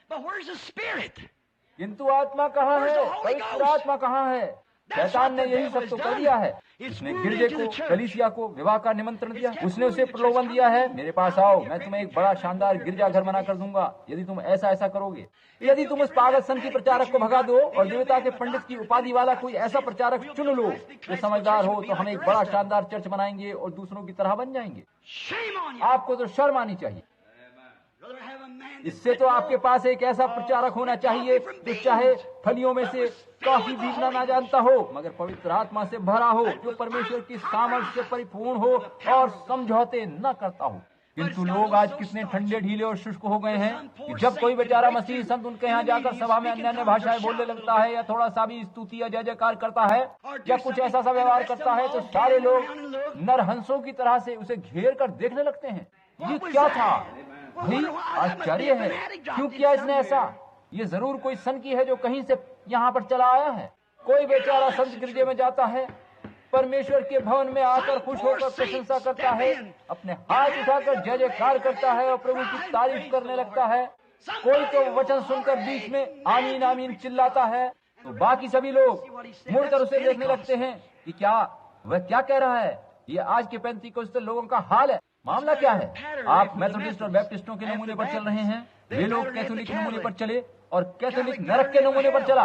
किंतु आत्मा कहाँ है? पवित्र आत्मा कहाँ है? शैतान ने यही सब तो कर दिया है। उसने गिरजे को, कलीसिया को विवाह का निमंत्रण दिया। उसने उसे प्रलोभन दिया है, मेरे पास आओ, मैं तुम्हें एक बड़ा शानदार गिरजा घर बना कर दूंगा यदि तुम ऐसा ऐसा करोगे। यदि तुम उस पागल संत की प्रचारक को भगा दो और देवता के पंडित की उपाधि वाला कोई ऐसा प्रचारक चुन लो जो समझदार हो, तो हम एक बड़ा शानदार चर्च बनाएंगे और दूसरों की तरह बन जाएंगे। आपको तो शर्म आनी चाहिए। इससे तो आपके पास एक ऐसा प्रचारक होना चाहिए जो चाहे फलियों में से काफी बीजना ना जानता हो, मगर पवित्र आत्मा से भरा हो, जो परमेश्वर की सामर्थ्य से परिपूर्ण हो और समझौते न करता हो। किंतु लोग आज कितने ठंडे ढीले और शुष्क हो गए हैं कि जब कोई बेचारा मसीह संत उनके यहाँ जाकर सभा में अन्य अन्य भाषाएं बोलने लगता है या थोड़ा सा भी स्तुति या जय जयकार करता है या कुछ ऐसा सा व्यवहार करता है, तो सारे लोग नरहंसों की तरह से उसे घेर कर देखने लगते हैं। ये क्या था भाई? आश्चर्य है, क्यों किया इसने ऐसा? ये जरूर कोई सन की है जो कहीं से यहाँ पर चला आया है। कोई बेचारा संत गिरजे में जाता है, परमेश्वर के भवन में आकर खुश होकर प्रशंसा करता है, अपने हाथ उठाकर जय जयकार करता है और प्रभु की तारीफ करने लगता है। कोई तो वचन सुनकर बीच में आमीन आमीन चिल्लाता है, तो बाकी सभी लोग मुड़कर उसे देखने लगते हैं कि क्या वह क्या कह रहा है। ये आज के पेंतीकोस्टल लोगों का हाल है। मामला क्या है? आप मेथोडिस्ट और बैप्टिस्टों के नमूने पर चल रहे हैं, वे लोग कैथोलिक नमूने पर चले और कैथोलिक नरक के नमूने पर चला।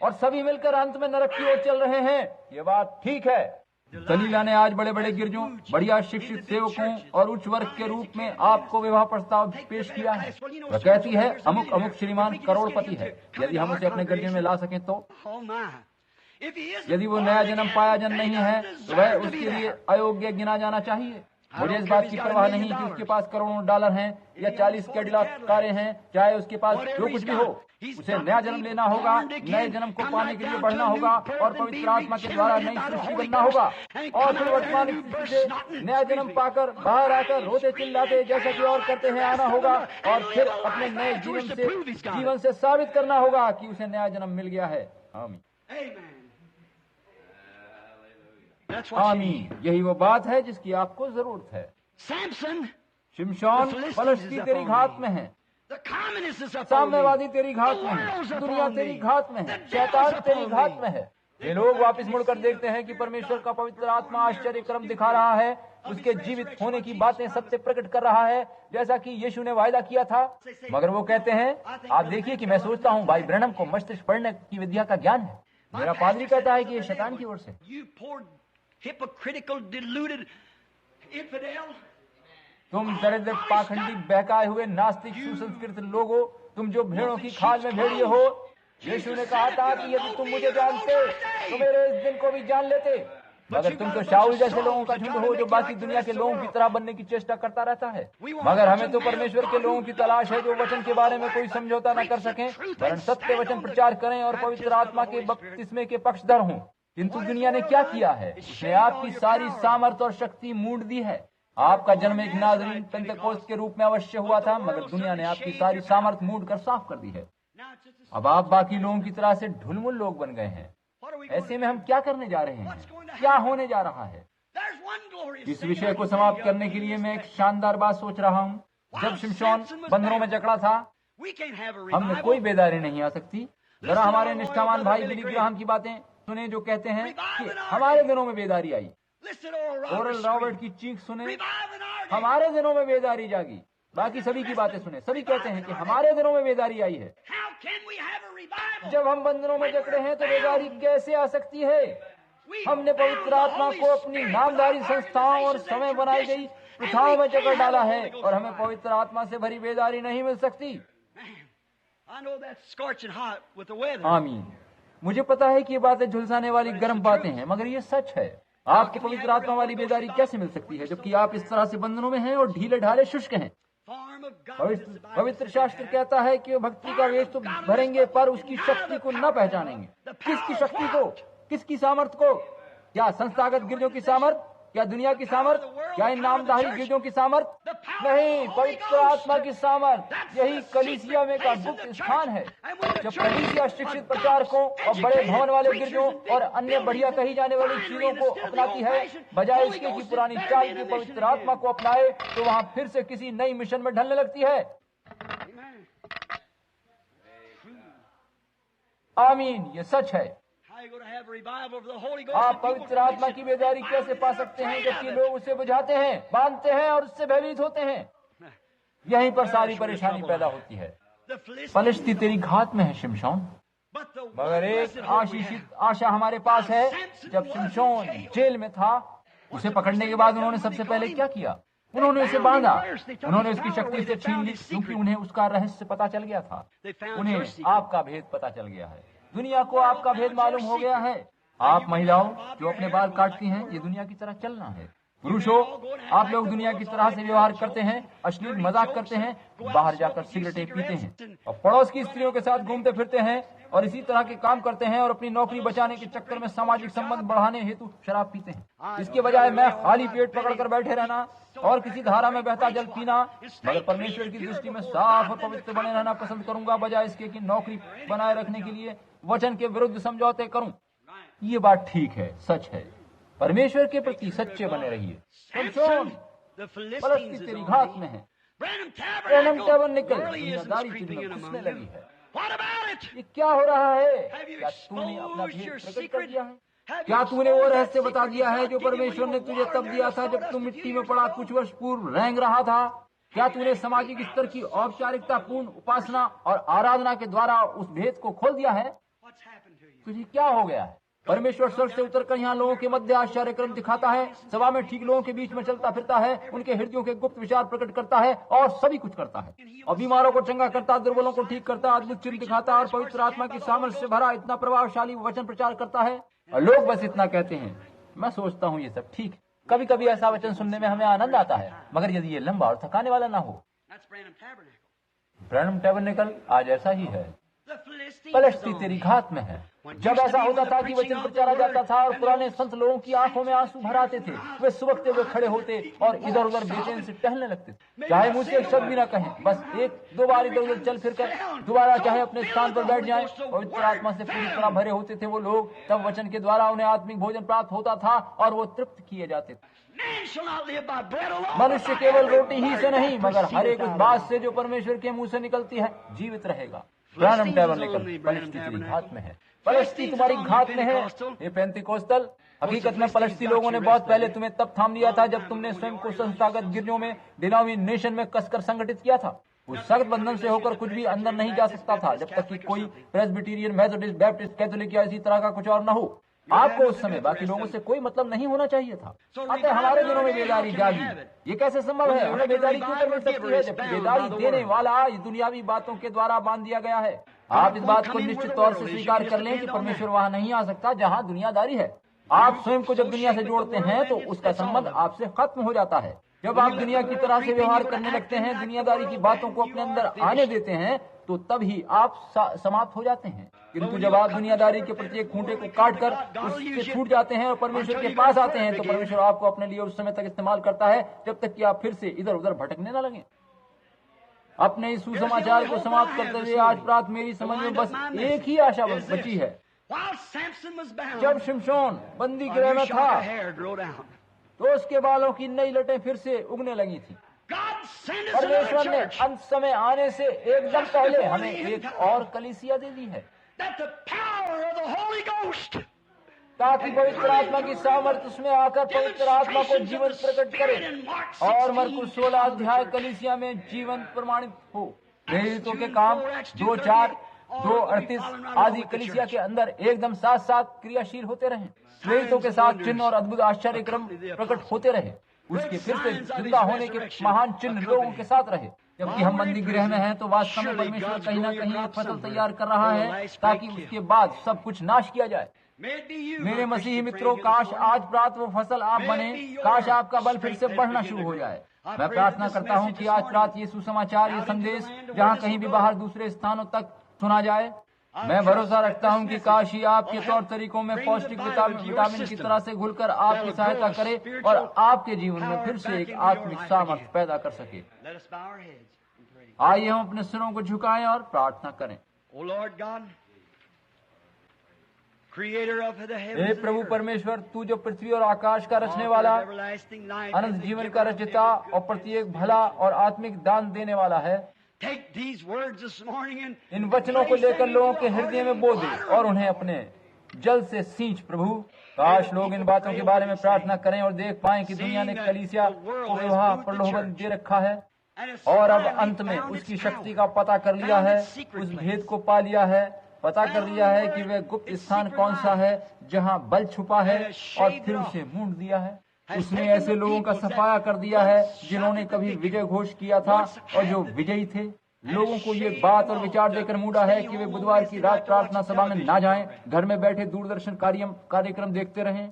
और सभी मिलकर अंत में नरक की ओर चल रहे हैं। ये बात ठीक है। दलीला ने आज बड़े बड़े गिरजों, बढ़िया शिक्षित सेवकों और उच्च वर्ग के रूप में आपको विवाह प्रस्ताव पेश किया है। वह कहती है अमुक अमुक श्रीमान करोड़पति है, यदि हम उसे अपने गिरजे में ला सकें तो। यदि वो नया जन्म पाया जन नहीं है तो वह उसके लिए अयोग्य गिना जाना चाहिए। मुझे इस बात की परवाह नहीं कि उसके पास करोड़ों डॉलर हैं या 40 कैडिलैक कारें हैं, चाहे उसके पास जो कुछ भी हो। उसे नया जन्म लेना होगा, नए जन्म को पाने के लिए बढ़ना होगा और पवित्र आत्मा के द्वारा नई सृष्टि बनना होगा। और फिर वर्तमान स्थिति से नया जन्म पाकर बाहर आकर रोते चिल्लाते जैसा कि और करते हैं आना होगा और फिर अपने नए जीवन से साबित करना होगा कि उसे नया जन्म मिल गया है। आमीन। यही वो बात है जिसकी आपको जरूरत है। शिमशोन, फलस्ती तेरी घात में है, साम्यवादी तेरी घात में है, दुनिया तेरी घात में है, शैतान तेरी घात में है। ये लोग वापस मुड़कर देखते हैं कि परमेश्वर का पवित्र आत्मा आश्चर्य कर्म दिखा रहा है, उसके जीवित होने की बातें सत्य प्रकट कर रहा है जैसा कि यीशु ने वायदा किया था। मगर वो कहते हैं, आप देखिए कि मैं सोचता हूँ भाई ब्रैनम को मस्तिष्क पढ़ने की विद्या का ज्ञान है। मेरा पादरी कहता है कि ये शैतान की ओर से। तुम दरिद्र पाखंडी बहकाए हुए नास्तिक सुसंस्कृत लोगों, तुम जो भेड़ों की खाल में भेड़िए हो। यीशु ने कहा था कि यदि तुम मुझे जानते तो मेरे इस दिन को भी जान लेते। मगर तुम तो शाऊल जैसे लोगों का झुंड हो जो बाकी दुनिया के लोगों की तरह बनने की चेष्टा करता रहता है। मगर हमें तो परमेश्वर के लोगों की तलाश है जो वचन के बारे में कोई समझौता न कर सकें, वरन सत्य वचन प्रचार करें और पवित्र आत्मा के बपतिस्मे के पक्षधर हों। किंतु दुनिया ने क्या किया है? उसने आपकी सारी सामर्थ और शक्ति मूंढ दी है। आपका जन्म एक नाज़रीन पेंतेकोस्त के रूप में अवश्य हुआ था, मगर दुनिया ने आपकी सारी सामर्थ मूंढ कर साफ कर दी है। अब आप बाकी लोगों की तरह से ढुलमुल लोग बन गए हैं। ऐसे में हम क्या करने जा रहे हैं? क्या होने जा रहा है? इस विषय को समाप्त करने के लिए मैं एक शानदार बात सोच रहा हूँ। जब शिमशोन बंदरों में जकड़ा था, हमने कोई बेदारी नहीं आ सकती। जरा हमारे निष्ठावान भाई बिली ग्राहम की बातें सुने जो कहते हैं कि हमारे दिनों में बेदारी आई। ओरल रॉबर्ट की चीख सुने, हमारे दिनों में बेदारी जागी। बाकी सभी की बातें सुने, सभी कहते हैं कि हमारे दिनों में बेदारी आई है। जब हम बंधनों में जकड़े हैं तो बेदारी कैसे आ सकती है? हमने पवित्र आत्मा को अपनी नामधारी संस्थाओं और समय बनाई गई प्रथाओं में जकड़ डाला है और हमें पवित्र आत्मा से भरी बेदारी नहीं मिल सकती। आमीन। मुझे पता है कि ये बातें झुलसाने वाली गर्म बातें हैं, मगर ये सच है। आपको पवित्र आत्मा वाली बेदारी कैसे मिल सकती है जबकि आप इस तरह से बंधनों में हैं और ढीले ढाले शुष्क हैं? पवित्र शास्त्र कहता है कि वो भक्ति का वेश तो भरेंगे पर उसकी शक्ति को न पहचानेंगे। किसकी शक्ति को? किसकी सामर्थ को? क्या संस्थागत गिरजों की सामर्थ? क्या दुनिया की सामर्थ? क्या इन नामधारी गिरजों की सामर्थ? नहीं, पवित्र आत्मा की सामर्थ। यही कलीसिया में का गुप्त स्थान है। जब कलीसिया शिक्षित प्रचारकों और बड़े भवन वाले गिरजों और अन्य बढ़िया कही जाने वाली चीजों को अपनाती है बजाय इसके कि पुरानी चाल की पवित्र आत्मा को अपनाए, तो वहाँ फिर से किसी नई मिशन में ढलने लगती है। आमीन। ये सच है। आप पवित्र आत्मा की बेदारी कैसे पा सकते हैं जबकि लोग उसे बुझाते हैं, बांधते हैं और उससे भयभीत होते हैं? यहीं पर सारी परेशानी पैदा होती है। फलिश्ती तेरी घात में है शिमशोन, मगर एक आशीषित आशा हमारे पास है। जब शिमशोन जेल में था, उसे पकड़ने के बाद उन्होंने सबसे पहले क्या किया? उन्होंने उसे बांधा। उन्होंने उसकी शक्ति से छीन ली क्योंकि उन्हें उसका रहस्य पता चल गया था। उन्हें आपका भेद पता चल गया है। दुनिया को आपका भेद मालूम हो गया है। आप महिलाओं जो अपने बाल काटती हैं, ये दुनिया की तरह चलना है। पुरुषों, आप लोग दुनिया की तरह से व्यवहार करते हैं, अश्लील मजाक करते हैं, बाहर जाकर सिगरेटें पीते हैं और पड़ोस की स्त्रियों के साथ घूमते फिरते हैं और इसी तरह के काम करते हैं और अपनी नौकरी बचाने के चक्कर में सामाजिक संबंध बढ़ाने हेतु शराब पीते हैं। इसके बजाय मैं खाली पेट पकड़कर बैठे रहना और किसी धारा में बहता जल पीना, मगर परमेश्वर की दृष्टि में साफ और पवित्र बने रहना पसंद करूंगा बजाय इसके कि नौकरी बनाए रखने के लिए वचन के विरुद्ध समझौते करूं। ये बात ठीक है, सच है। परमेश्वर के प्रति सच्चे बने रहिए। फलिश्ती तेरी घात में है। ब्रैनम टैबरनेकल दुनियादारी तुझमें घुसने लगी है। ये क्या हो रहा है? क्या तूने अपना भेद प्रकट कर दिया है? क्या तूने वो रहस्य बता दिया है जो परमेश्वर ने तुझे तब दिया था जब तू मिट्टी में पड़ा कुछ वर्ष पूर्व रेंग रहा था? क्या तूने सामाजिक स्तर की औपचारिकता पूर्ण उपासना और आराधना के द्वारा उस भेद को खोल दिया है? तुझे क्या हो गया है? परमेश्वर स्वर्ग से उतरकर यहाँ लोगों के मध्य आश्चर्य क्रम दिखाता है, सभा में ठीक लोगों के बीच में चलता फिरता है, उनके हृदयों के गुप्त विचार प्रकट करता है और सभी कुछ करता है। और बीमारों को चंगा करता, दुर्बलों को ठीक करता, अद्भुत चिन्ह दिखाता और पवित्र आत्मा की सामर्थ्य से भरा इतना प्रभावशाली वचन प्रचार करता है। और लोग बस इतना कहते हैं। मैं सोचता हूँ ये सब ठीक है। कभी कभी ऐसा वचन सुनने में हमें आनंद आता है, मगर यदि ये लंबा और थकाने वाला ना हो। ब्रैनम टैबरनेकल आज ऐसा ही है। पलश्ती तेरी घात में है। जब ऐसा होता था कि वचन प्रचारा जाता था और पुराने संत लोगों की आंखों में आंसू भर आते थे, वे सुबकते हुए खड़े होते और इधर उधर बेचैन से टहलने लगते थे। चाहे मुझ से एक शब्द भी न कहें, बस एक दो बार इधर उधर चल फिर कर दोबारा चाहे अपने स्थान पर बैठ जाएं। पवित्र आत्मा से पूरी तरह भरे होते थे वो लोग। तब वचन के द्वारा उन्हें आत्मिक भोजन प्राप्त होता था और वो तृप्त किए जाते थे। मनुष्य केवल रोटी ही से नहीं, मगर हर एक उस बात से जो परमेश्वर के मुंह से निकलती है जीवित रहेगा। ब्रैनम टैबरनेकल पलश्ती तेरी घात में है। पलश्ती तुम्हारी घात में है। ये पेंतिकोस्तल, हकीकत में पलश्ती लोगों ने बहुत पहले तुम्हें तब थाम लिया था जब तुमने स्वयं को संस्थागत गिरजों में, डिनोमिनेशन में कसकर संगठित किया था। उस सख्त बंधन से होकर कुछ भी अंदर नहीं जा सकता था जब तक कि कोई प्रेस्बिटेरियन, मेथोडिस्ट, बैप्टिस्ट, कैथोलिक या इसी तरह का कुछ और न हो। आपको उस समय बाकी लोगों से कोई मतलब नहीं होना चाहिए था। अतः हमारे दिनों में बेदारी जागी। ये कैसे संभव है? हमें बेदारी क्यों करनी सकती है जबकि बेदारी देने वाला इस दुनियावी बातों के द्वारा बांध दिया गया है। आप इस बात को निश्चित तौर से स्वीकार कर लें कि परमेश्वर वहां नहीं आ सकता जहां दुनियादारी है। आप स्वयं को जब दुनिया से जोड़ते हैं तो उसका संबंध आपसे खत्म हो जाता है। जब आप दुनिया की तरह से व्यवहार करने लगते हैं, दुनियादारी की बातों को अपने अंदर आने देते हैं, तो तभी आप समाप्त हो जाते हैं। किंतु जब आप दुनियादारी के प्रत्येक खूंटे को काट कर उससे छूट जाते हैं और परमेश्वर के पास आते हैं, तो परमेश्वर आपको अपने लिए उस समय तक इस्तेमाल करता है जब तक कि आप फिर से इधर उधर भटकने न लगे। अपने इस सुसमाचार को समाप्त करते हुए आज प्रात मेरी समझ में बस एक ही आशा बची है। जब शिमशोन बंदी गृह में था तो उसके बालों की नई लटें फिर से उगने लगी थी। परमेश्वर ने अंत समय आने से एकदम पहले हमें एक और कलीसिया दे दी है ताकि पवित्र आत्मा की सामर्थ्य उसमें आकर पवित्र आत्मा को जीवन प्रकट करे और मरकुस 16 अध्याय कलीसिया में जीवन प्रमाणित हो। प्रेरितों के काम 2:4, 2:38 आदि कलीसिया के अंदर एकदम साथ साथ क्रियाशील होते रहे। प्रेरितों के साथ चिन्ह और अद्भुत आश्चर्य क्रम प्रकट होते रहे। उसके फिर से जिंदा होने के महान चिन्ह लोगों के साथ रहे। जबकि हम बंदी गृह में हैं तो वास्तव में परमेश्वर कहीं न कहीं एक फसल तैयार कर रहा है ताकि उसके बाद सब कुछ नाश किया जाए। मेरे मसीही मित्रों, काश आज रात वो फसल आप बने। काश आपका बल फिर से बढ़ना शुरू हो जाए। मैं प्रार्थना करता हूँ कि आज रात ये सुसमाचार, ये संदेश जहाँ कहीं भी बाहर दूसरे स्थानों तक सुना जाए। मैं भरोसा रखता हूँ कि काश ही आपके तौर तरीकों में पौष्टिक विटामिन की तरह से घुलकर आपकी सहायता करे और आपके जीवन में फिर से एक आत्मिक सामर्थ्य पैदा कर सके। आइए हम अपने सिरों को झुकाएं और प्रार्थना करें। हे प्रभु परमेश्वर, तू जो पृथ्वी और आकाश का रचने वाला, अनंत जीवन का रचयिता और प्रत्येक भला और आत्मिक दान देने वाला है, इन वचनों को लेकर लोगों के हृदय में बो दे और उन्हें अपने जल से सींच। प्रभु, काश लोग इन बातों के बारे में प्रार्थना करें और देख पाएं कि दुनिया ने कलीसिया को विवाह प्रलोभन दे रखा है और अब अंत में उसकी शक्ति का पता कर लिया है, उस भेद को पा लिया है, पता कर लिया है कि वह गुप्त स्थान कौन सा है जहां बल छुपा है और फिर उसे मूंढ दिया है। उसने ऐसे लोगों का सफाया कर दिया है जिन्होंने कभी विजय घोष किया था और जो विजयी थे। लोगों को ये बात और विचार देकर मूडा है कि वे बुधवार की रात प्रार्थना सभा में ना जाएं, घर में बैठे दूरदर्शन कार्यक्रम देखते रहें।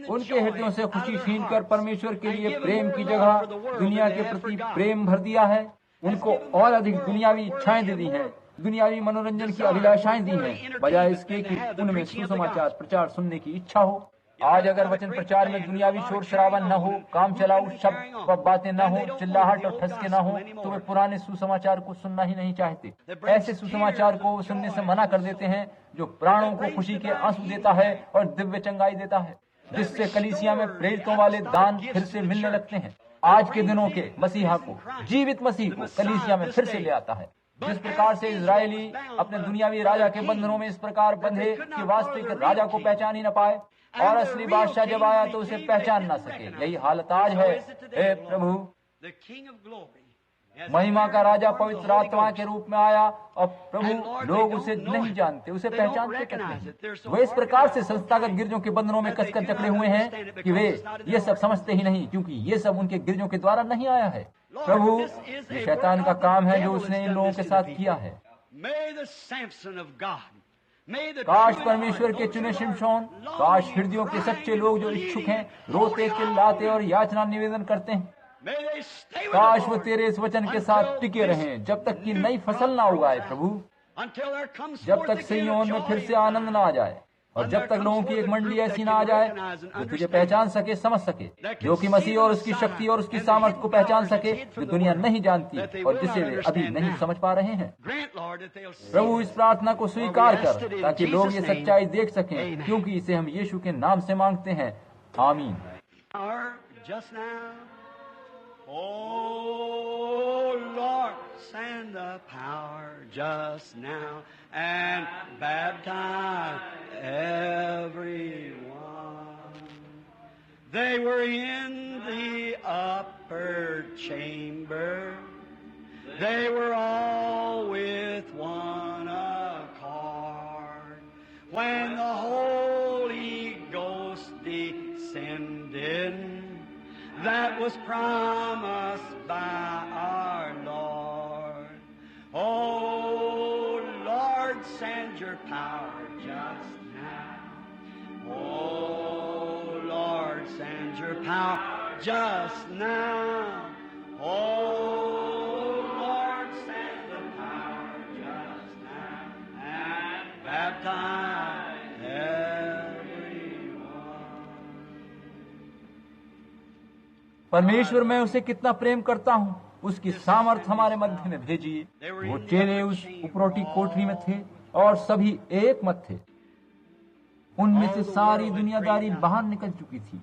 उनके हृदयों से खुशी छीन कर परमेश्वर के लिए प्रेम की जगह दुनिया के प्रति प्रेम भर दिया है। उनको और अधिक दुनियावी इच्छाएं दे दी हैं, दुनियावी मनोरंजन की अभिलाषाएं दी हैं, बजाय इसके कि उनमें सुसमाचार प्रचार सुनने की इच्छा हो। आज अगर वचन प्रचार में दुनियावी शोर शराबा न हो, काम चलाऊ शब्द व बातें न हो, चिल्लाहट और ठसके न हो, तो वे पुराने सुसमाचार को सुनना ही नहीं चाहते। ऐसे सुसमाचार को सुनने से मना कर देते हैं जो प्राणों को खुशी के आंसू देता है और दिव्य चंगाई देता है, जिससे कलीसिया में प्रेरितों वाले दान फिर से मिलने लगते हैं। आज के दिनों के मसीहा को, जीवित मसीह को कलीसिया में फिर से ले आता है। जिस प्रकार से इजरायली अपने दुनियावी राजा के बंधनों में इस प्रकार बंधे कि वास्तविक राजा को पहचान ही न पाए और असली बादशाह जब आया तो उसे पहचान न सके, यही हालत आज है। हे प्रभु, महिमा का राजा पवित्र आत्मा के रूप में आया और प्रभु लोग उसे नहीं जानते, उसे पहचानते कैसे हैं। वे इस प्रकार से संस्थागत गिरजों के बंधनों में कसकर जकड़े हुए हैं कि वे ये सब समझते ही नहीं, क्योंकि ये सब उनके गिरजों के द्वारा नहीं आया है। प्रभु, ये शैतान का काम है जो उसने इन लोगों के साथ किया है। काश परमेश्वर के चुने शिमशोन, काश हृदयों के सच्चे लोग जो इच्छुक हैं, रोते चिल्लाते और याचना निवेदन करते हैं, काश वो तेरे इस वचन के साथ टिके रहें जब तक कि नई फसल ना उगाए प्रभु, जब तक सिय्योन में फिर से आनंद ना आ जाए, और जब तक लोगों की एक मंडली ऐसी ना आ जाए जो तुझे पहचान सके, समझ सके, जो कि मसीह और उसकी शक्ति और उसकी सामर्थ्य को पहचान सके, जो दुनिया नहीं जानती और जिसे वे अभी नहीं समझ पा रहे हैं। प्रभु, इस प्रार्थना को स्वीकार कर ताकि लोग ये सच्चाई देख सकें, क्योंकि इसे हम यीशु के नाम से मांगते हैं, आमीन। Oh Lord, send the power just now and baptize everyone. They were in the upper chamber. They were all with one accord when the Holy Ghost descended. That was promised by our Lord. Oh, Lord, send your power just now. Oh, Lord, send your power just now. Oh, Lord, send the power just now and baptize everyone. परमेश्वर, मैं उसे कितना प्रेम करता हूँ, उसकी सामर्थ हमारे मध्य में भेजिए। वो चेले उस उपरोटी कोठरी में थे और सभी एक मत थे। उनमें से सारी दुनियादारी बाहर निकल चुकी थी,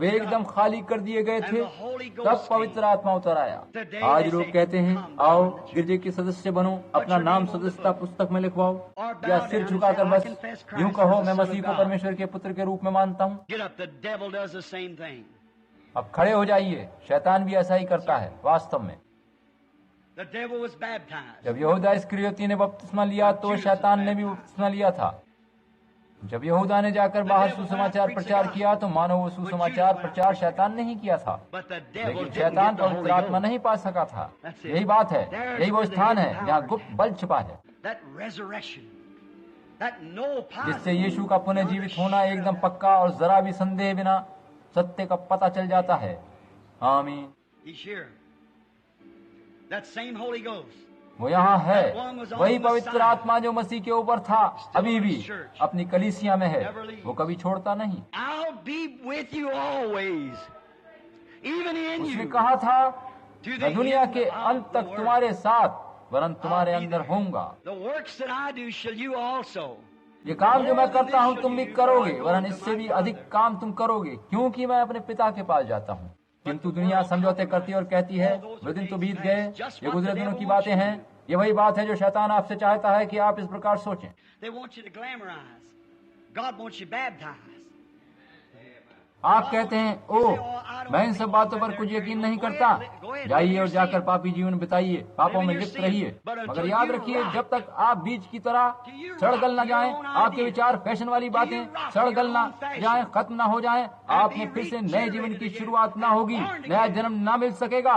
वे एकदम खाली कर दिए गए थे। तब पवित्र आत्मा उतर आया। आज लोग कहते हैं, आओ गिरजे के सदस्य बनो, अपना नाम सदस्यता पुस्तक में लिखवाओ, या सिर झुकाकर बस यूं कहो, मैं मसीह को परमेश्वर के पुत्र के रूप में मानता हूँ। अब खड़े हो जाइए, शैतान भी ऐसा ही करता है। वास्तव में जब यहूदा इस्करियोती ने बपतिस्मा लिया तो शैतान ने भी बपतिस्मा लिया था। जब यहूदा ने जाकर बाहर सुसमाचार प्रचार किया तो मानो वो सुसमाचार प्रचार शैतान ने ही किया था, लेकिन शैतान पवित्र आत्मा नहीं पा सका था। यही बात है, यही वो स्थान है जहाँ गुप्त बल छिपा है, जिससे यीशु का पुनर्जीवित होना एकदम पक्का और जरा भी संदेह बिना सत्य का पता चल जाता है। आमीन। वो यहाँ है, वही पवित्र आत्मा जो मसीह के ऊपर था, अभी भी अपनी कलीसिया में है, वो कभी छोड़ता नहीं। उसने कहा था, मैं दुनिया के अंत तक तुम्हारे साथ, वरन तुम्हारे अंदर होऊंगा। ये काम जो मैं करता हूँ तुम भी करोगे, वरन इससे भी अधिक काम तुम करोगे, क्योंकि मैं अपने पिता के पास जाता हूँ। किंतु दुनिया समझौते करती और कहती है, वे दिन तो बीत गए, ये गुजरे दिनों की बातें हैं। ये वही बात है जो शैतान आपसे चाहता है कि आप इस प्रकार सोचें। आप कहते हैं, ओह, मैं इन सब बातों पर कुछ यकीन नहीं करता। जाइए और जाकर पापी जीवन बिताइए, पापों में लिप्त रहिए, मगर याद रखिए, जब तक आप बीज की तरह सड़ गल न जाएं, आपके विचार फैशन वाली बातें सड़ गल न जाएं, खत्म न हो जाएं, आपने फिर से नए जीवन की शुरुआत ना होगी, नया जन्म ना मिल सकेगा।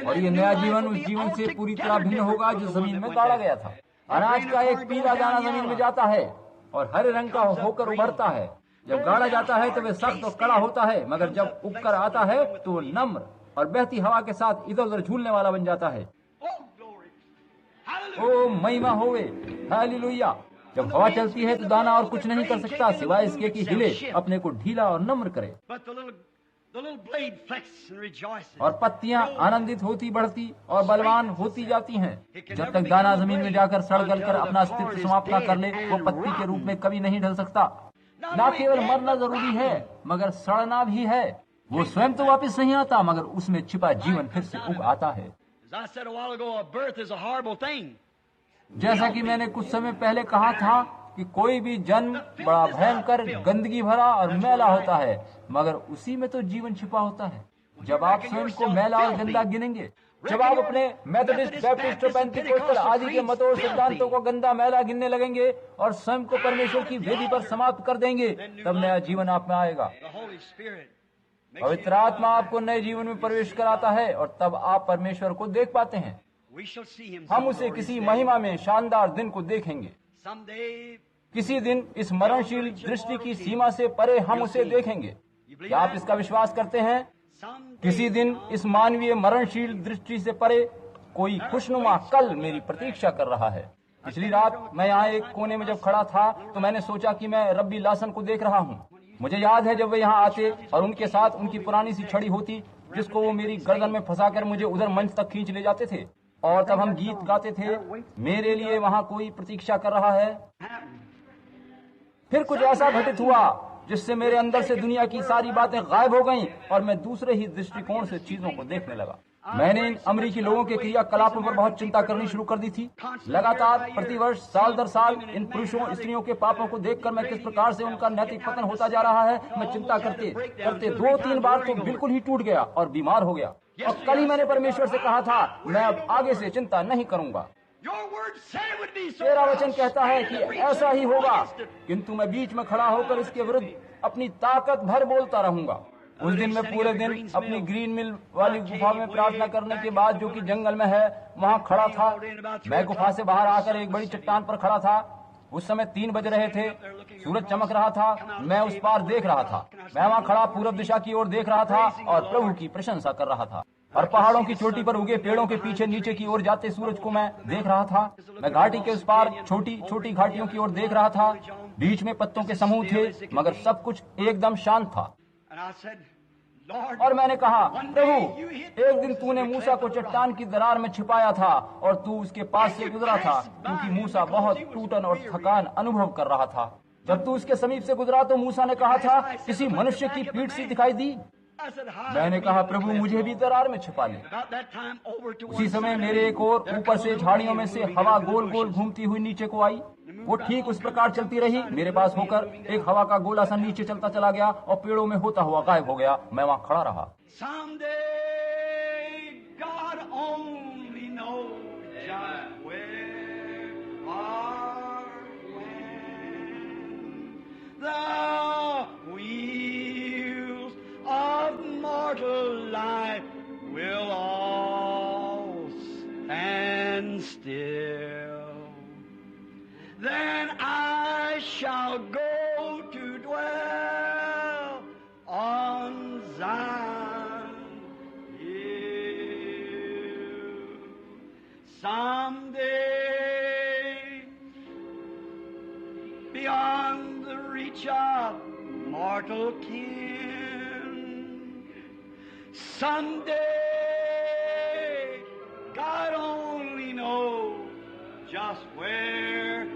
और ये नया जीवन उस जीवन से पूरी तरह भिन्न होगा जो जमीन में गाड़ा गया था। अनाज का एक पीला दाना जमीन में जाता है और हरे रंग का होकर उभरता है। जब गाड़ा जाता है तो वह सख्त और कड़ा होता है, मगर जब उगकर आता है तो वो नम्र और बहती हवा के साथ इधर उधर झूलने वाला बन जाता है। ओ महिमा होवे, हालेलुया। जब हवा चलती है तो दाना और कुछ नहीं कर सकता सिवाय इसके कि हिले, अपने को ढीला और नम्र करे, और पत्तियां आनंदित होती बढ़ती और बलवान होती जाती हैं। जब तक दाना जमीन में जाकर सड़ गल कर अपना अस्तित्व समाप्त न कर ले, वो पत्ती के रूप में कभी नहीं ढल सकता। न केवल मरना जरूरी है, मगर सड़ना भी है। वो स्वयं तो वापस नहीं आता, मगर उसमें छिपा जीवन फिर से उग आता है। जैसा कि मैंने कुछ समय पहले कहा था कि कोई भी जन्म बड़ा भयंकर, गंदगी भरा और मैला होता है, मगर उसी में तो जीवन छिपा होता है। जब आप स्वयं को मैला और गंदा गिनेंगे, जब आप अपने मेथोडिस्ट, बैप्टिस्ट, पेंटिकोस्टल आदि के मतों और सिद्धांतों को गंदा मैला गिनने लगेंगे और स्वयं को परमेश्वर की वेदी पर समाप्त कर देंगे, तब नया जीवन आप में आएगा। पवित्र आत्मा आपको नए जीवन में प्रवेश कराता है और तब आप परमेश्वर को देख पाते हैं। हम उसे किसी महिमा में शानदार दिन को देखेंगे। किसी दिन इस मरणशील दृष्टि की सीमा से परे हम उसे देखेंगे। क्या आप इसका विश्वास करते हैं? किसी दिन इस मानवीय मरणशील दृष्टि से परे कोई खुशनुमा कल मेरी प्रतीक्षा कर रहा है। पिछली रात मैं यहाँ एक कोने में जब खड़ा था तो मैंने सोचा कि मैं रब्बी लासन को देख रहा हूँ। मुझे याद है जब वे यहाँ आते और उनके साथ उनकी पुरानी सी छड़ी होती जिसको वो मेरी गर्दन में फंसाकर मुझे उधर मंच तक खींच ले जाते थे, और तब हम गीत गाते थे, मेरे लिए वहाँ कोई प्रतीक्षा कर रहा है। फिर कुछ ऐसा घटित हुआ जिससे मेरे अंदर से दुनिया की सारी बातें गायब हो गईं और मैं दूसरे ही दृष्टिकोण से चीजों को देखने लगा। मैंने इन अमरीकी लोगों के क्रियाकलापों पर बहुत चिंता करनी शुरू कर दी थी। लगातार प्रतिवर्ष साल दर साल इन पुरुषों स्त्रियों के पापों को देखकर मैं किस प्रकार से उनका नैतिक पतन होता जा रहा है, मैं चिंता करते करते 2-3 बार तो बिल्कुल ही टूट गया और बीमार हो गया। और कल ही मैंने परमेश्वर से कहा था, मैं अब आगे से चिंता नहीं करूंगा। तेरा वचन कहता है कि ऐसा ही होगा, किंतु मैं बीच में खड़ा होकर इसके विरुद्ध अपनी ताकत भर बोलता रहूंगा। उस दिन मैं पूरे दिन अपनी ग्रीन मिल वाली गुफा में प्रार्थना करने के बाद, जो कि जंगल में है, वहाँ खड़ा था। मैं गुफा से बाहर आकर एक बड़ी चट्टान पर खड़ा था। उस समय 3 बज रहे थे, सूरज चमक रहा था। मैं उस पार देख रहा था। मैं वहाँ खड़ा पूर्व दिशा की ओर देख रहा था और प्रभु की प्रशंसा कर रहा था। और पहाड़ों की चोटी पर उगे पेड़ों के पीछे नीचे की ओर जाते सूरज को मैं देख रहा था। मैं घाटी के उस पार छोटी छोटी घाटियों की ओर देख रहा था। बीच में पत्तों के समूह थे, मगर सब कुछ एकदम शांत था। और मैंने कहा, प्रभु, एक दिन तूने मूसा को चट्टान की दरार में छिपाया था और तू उसके पास से गुजरा था, क्योंकि मूसा बहुत टूटन और थकान अनुभव कर रहा था। जब तू उसके समीप से गुजरा तो मूसा ने कहा था, किसी मनुष्य की पीठ सी दिखाई दी। मैंने कहा, प्रभु, मुझे भी दरार में छिपा ले। उसी समय मेरे एक और ऊपर से झाड़ियों में से हवा गोल गोल घूमती हुई नीचे को आई। वो ठीक उस प्रकार चलती रही मेरे पास होकर, एक हवा का गोला सा नीचे चलता चला गया और पेड़ों में होता हुआ गायब हो गया। मैं वहाँ खड़ा रहा। Life will all stand still. Then I shall go to dwell on Zion hill. Someday, beyond the reach of mortal ken, someday, God only knows just where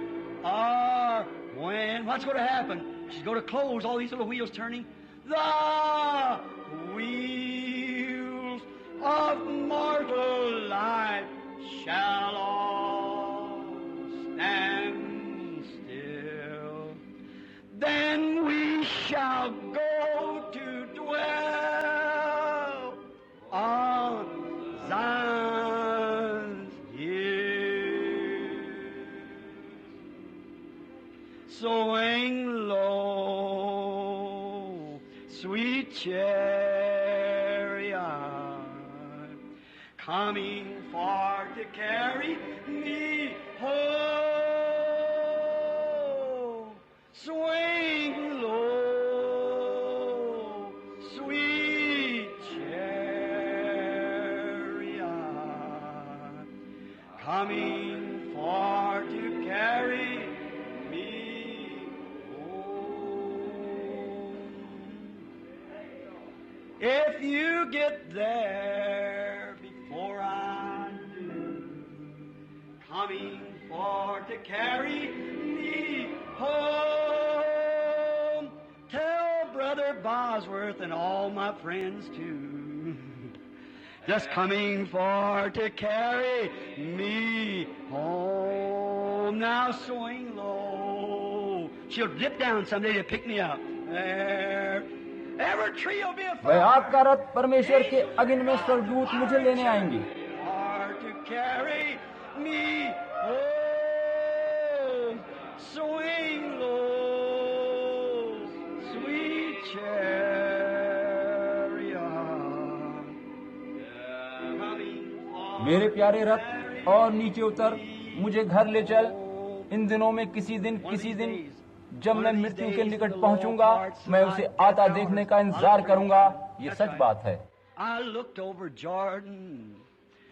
or when. What's going to happen? She's going to close, all these little wheels turning. The wheels of mortal life shall all stand still. Then we shall go to dwell on Zion's hill. Swing low, sweet chariot, coming far to carry me home. Swing low, sweet chariot, coming far to carry me home. If you get there before I do, coming far to carry me home, tell Brother Bosworth and all my friends too, just coming for to carry me home. Now swing low, she'll dip down someday to pick me up. There, every tree will be a वह आग का रथ परमेश्वर के अग्नि में स्वर्गदूत मुझे लेने आएंगे। मेरे प्यारे रथ और नीचे उतर, मुझे घर ले चल। इन दिनों में किसी दिन जब मैं मृत्यु के निकट पहुंचूंगा, मैं उसे आता देखने का इंतजार करूंगा। ये सच बात है।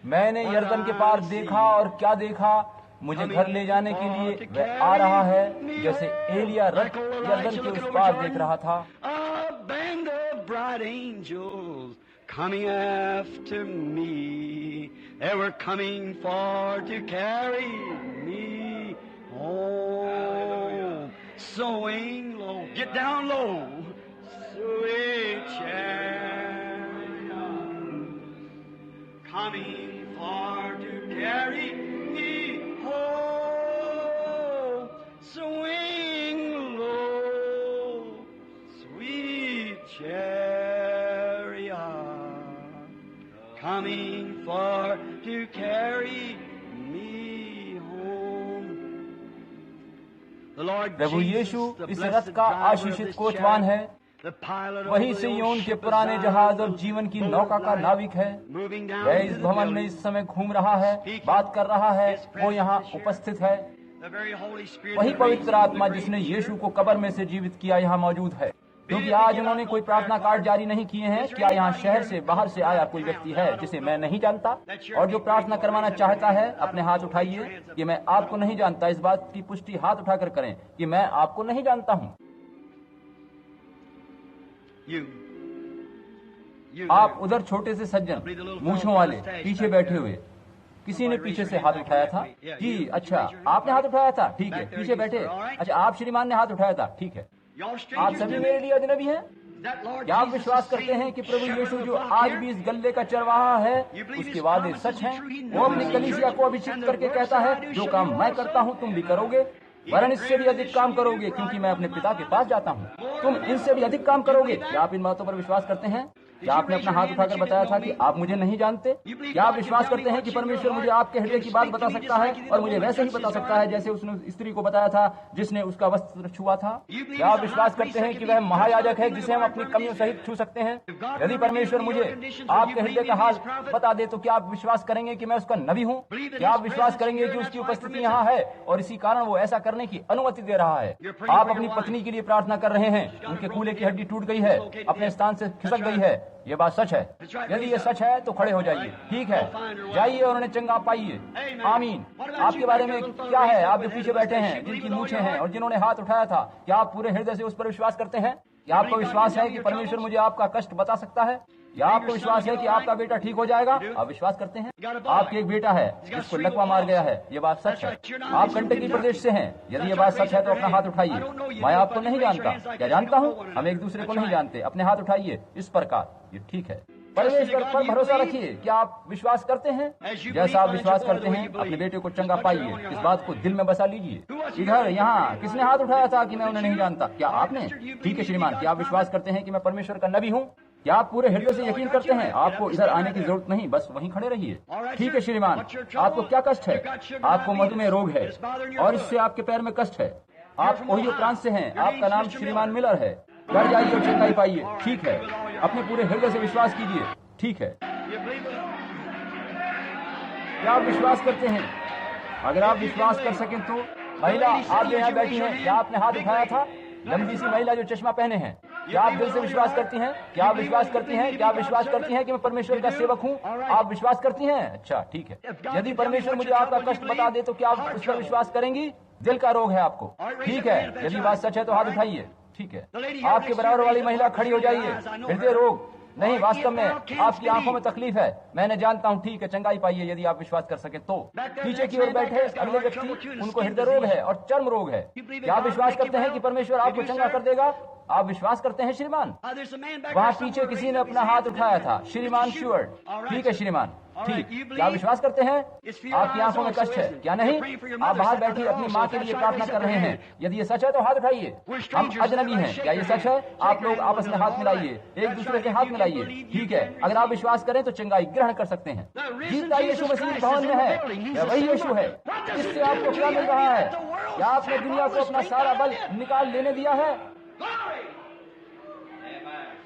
मैंने यरदन के पार देखा और क्या देखा, मुझे घर ले जाने के लिए वह आ रहा है, जैसे एलिया रथ यरदन के उस पार देख रहा था। Coming after me, they were coming for to carry me home. Swing low, get down low, sweet chariot, coming for to carry me home. Swing low, sweet chariot, coming for to carry me home. The Lord Prabhu Yeshu Jesus, the इस blessed रथ का driver of आशीषित this कोचवान है। chariot, the pilot of वही the Zion old के ship of पुराने Zion, जहाज और जीवन की नौका का नाविक है। moving down वह into इस the भवन में building. इस समय घूम रहा है, बात कर रहा है, वो यहाँ उपस्थित है। The very Holy Spirit वही that पवित्र raised आत्मा the जिसने great यीशु Peter. को कब्र में से जीवित किया यहाँ मौजूद है। क्योंकि आज उन्होंने कोई प्रार्थना कार्ड जारी नहीं किए हैं। क्या यहाँ शहर से बाहर से आया कोई व्यक्ति है जिसे मैं नहीं जानता और जो प्रार्थना करवाना चाहता है? अपने हाथ उठाइए कि मैं आपको नहीं जानता। इस बात की पुष्टि हाथ उठाकर करें कि मैं आपको नहीं जानता हूँ। आप उधर छोटे से सज्जन मूंछों वाले पीछे बैठे हुए, किसी ने पीछे से हाथ उठाया था। जी अच्छा, आपने हाथ उठाया था, ठीक है, पीछे बैठे। अच्छा, आप श्रीमान ने हाथ उठाया था, ठीक है। आप सभी मेरे लिए अजनबी हैं। क्या आप विश्वास करते हैं कि प्रभु यीशु जो आज भी इस गल्ले का चरवाहा है, उसके वादे सच हैं? वो अपनी कलीसिया को अभिषेक करके कहता है, जो काम मैं करता हूँ तुम भी करोगे, वरन इससे भी अधिक काम करोगे, क्योंकि मैं अपने पिता के पास जाता हूँ। तुम इनसे भी अधिक काम करोगे। क्या आप इन बातों पर विश्वास करते हैं? क्या आपने अपना हाथ उठाकर बताया था कि आप मुझे नहीं जानते? क्या आप विश्वास करते हैं कि परमेश्वर मुझे आपके हृदय की बात बता सकता है और मुझे वैसे ही बता सकता है जैसे उसने स्त्री को बताया था जिसने उसका वस्त्र छुआ था? क्या आप विश्वास करते हैं कि वह महायाजक है जिसे हम अपनी कमियों सहित छू सकते हैं? यदि परमेश्वर मुझे आपके हृदय का हाल बता दे तो क्या आप विश्वास करेंगे कि मैं उसका नबी हूँ? क्या आप विश्वास करेंगे कि उसकी उपस्थिति यहाँ है और इसी कारण वो ऐसा करने की अनुमति दे रहा है? आप अपनी पत्नी के लिए प्रार्थना कर रहे हैं, उनके कूल्हे की हड्डी टूट गई है, अपने स्थान से खिसक गई है। ये बात सच है। यदि ये सच है तो खड़े हो जाइए। ठीक है, जाइए और उन्हें चंगा पाइए। आमीन। आपके बारे में क्या है? आप जो पीछे बैठे हैं, जिनकी मूछें हैं और जिन्होंने हाथ उठाया था, क्या आप पूरे हृदय से उस पर विश्वास करते हैं? क्या आपको विश्वास है कि परमेश्वर मुझे आपका कष्ट बता सकता है? या आपको विश्वास है कि आपका बेटा ठीक हो जाएगा? आप विश्वास करते हैं? आपके एक बेटा है जिसको लकवा मार गया है। ये बात सच है। आप कंटकी प्रदेश से हैं। यदि ये बात सच है तो अपना हाथ उठाइए। मैं आपको नहीं जानता। क्या जानता हूँ? हम एक दूसरे को नहीं जानते। अपने हाथ उठाइए इस प्रकार। ये ठीक है। परमेश्वर पर भरोसा रखिए। क्या आप विश्वास करते हैं? जैसा आप विश्वास करते हैं, अपने बेटे को चंगा पाइए। इस बात को दिल में बसा लीजिए। इधर यहाँ किसने हाथ उठाया था कि मैं उन्हें नहीं जानता? क्या आपने? ठीक है श्रीमान। क्या आप विश्वास करते हैं कि मैं परमेश्वर का नबी हूँ? क्या आप पूरे हृदय से यकीन करते हैं? आपको इधर आने की जरूरत नहीं, बस वहीं खड़े रहिए। ठीक है श्रीमान। आपको क्या कष्ट है? आपको मधुमेह रोग है और इससे आपके पैर में कष्ट है। आप ओहियो प्रांत से हैं। आपका नाम श्रीमान मिलर है। घर जाइए और चंगाई पाइए। ठीक है, अपने पूरे हृदय से विश्वास कीजिए। ठीक है। क्या आप विश्वास करते हैं? अगर आप विश्वास कर सकें तो महिला, आप जो यहाँ बैठी हैं, क्या आपने हाथ उठाया था? लंबी सी महिला जो चश्मा पहने हैं, क्या आप दिल से विश्वास करती हैं? क्या आप विश्वास करती हैं? क्या आप विश्वास करती हैं कि मैं परमेश्वर का सेवक हूँ? आप विश्वास करती हैं? अच्छा, ठीक है। यदि परमेश्वर मुझे आपका कष्ट बता दे तो क्या आप उस पर विश्वास करेंगी? दिल का रोग है आपको। ठीक है, यदि बात सच है तो हाथ उठाइए। ठीक है। आपके बराबर वाली महिला खड़ी हो जाइए। हृदय रोग नहीं, वास्तव में आपकी आंखों में तकलीफ है, मैंने जानता हूँ। ठीक है, चंगाई पाइए यदि आप विश्वास कर सके तो। पीछे की ओर बैठे अगले व्यक्ति, उनको हृदय रोग है और चर्म रोग है। क्या आप विश्वास करते हैं कि परमेश्वर आपको चंगा कर देगा? आप विश्वास करते हैं श्रीमान? वहाँ पीछे किसी ने अपना हाथ उठाया था, श्रीमान श्यूअर्ट। ठीक है श्रीमान, ठीक। क्या विश्वास करते हैं? आपकी आंखों में कष्ट है, क्या नहीं? आप बाहर बैठी अपनी माँ के लिए प्रार्थना कर रहे हैं। यदि ये सच है तो हाथ उठाइए। हम अजनबी हैं, क्या ये सच है? आप लोग आपस में हाथ मिलाइए, एक दूसरे के हाथ मिलाइए। ठीक है, अगर आप विश्वास करें तो चंगाई ग्रहण कर सकते हैं। जीता यीशु मसीह भवन में है, वही यीशु है। इससे आपको क्या मिल रहा है? क्या आपने दुनिया को अपना सारा बल निकाल लेने दिया है?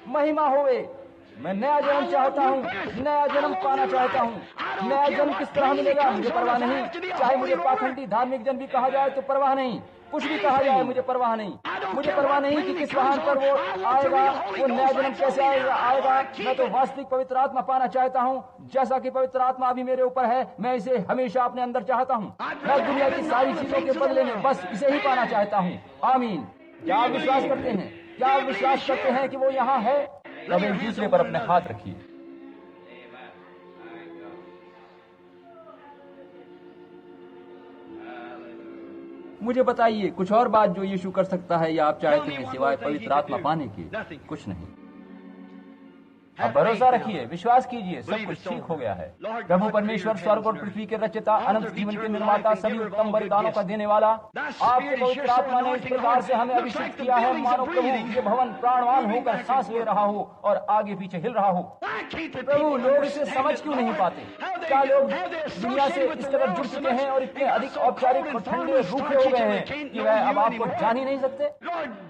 महिमा होवे मैं नया जन्म चाहता हूँ, नया जन्म पाना चाहता हूँ। नया जन्म किस तरह मिलेगा मुझे परवाह नहीं। चाहे मुझे पाखंडी धार्मिक जन भी कहा जाए तो परवाह नहीं, कुछ भी कहा जाए मुझे परवाह नहीं। मुझे परवाह नहीं कि किस वाहन पर वो आएगा, वो नया जन्म कैसे आएगा। मैं तो वास्तविक पवित्र आत्मा पाना चाहता हूँ, जैसा कि पवित्र आत्मा अभी मेरे ऊपर है। मैं इसे हमेशा अपने अंदर चाहता हूँ। मैं दुनिया की सारी चीजों के बदले में बस इसे ही पाना चाहता हूँ। आमीन। क्या आप विश्वास करते हैं? क्या आप विश्वास करते हैं कि वो यहाँ है? तब एक दूसरे पर अपने हाथ रखिए। मुझे बताइए कुछ और बात जो यीशु कर सकता है या आप चाहते हैं सिवाय पवित्र आत्मा पाने के? कुछ नहीं। अब भरोसा रखिए, विश्वास कीजिए, सब कुछ ठीक हो गया है। प्रभु परमेश्वर स्वर्ग और पृथ्वी के रचयिता, अनंत जीवन के निर्माता, सभी उत्तम वरदानों का देने वाला, आपके पवित्र आत्मा ने इस प्रकार से हमें अभिषेक किया है मानो प्रभु ये भवन प्राणवान होकर सांस ले रहा हो और आगे पीछे हिल रहा हो। प्रभु लोग इसे समझ क्यों नहीं पाते? क्या लोग दुनिया से इस तरह जुड़ चुके हैं और इतने अधिक औपचारिक और ठंडे रूखे हो गए हैं कि वह अब आपको जान ही नहीं सकते?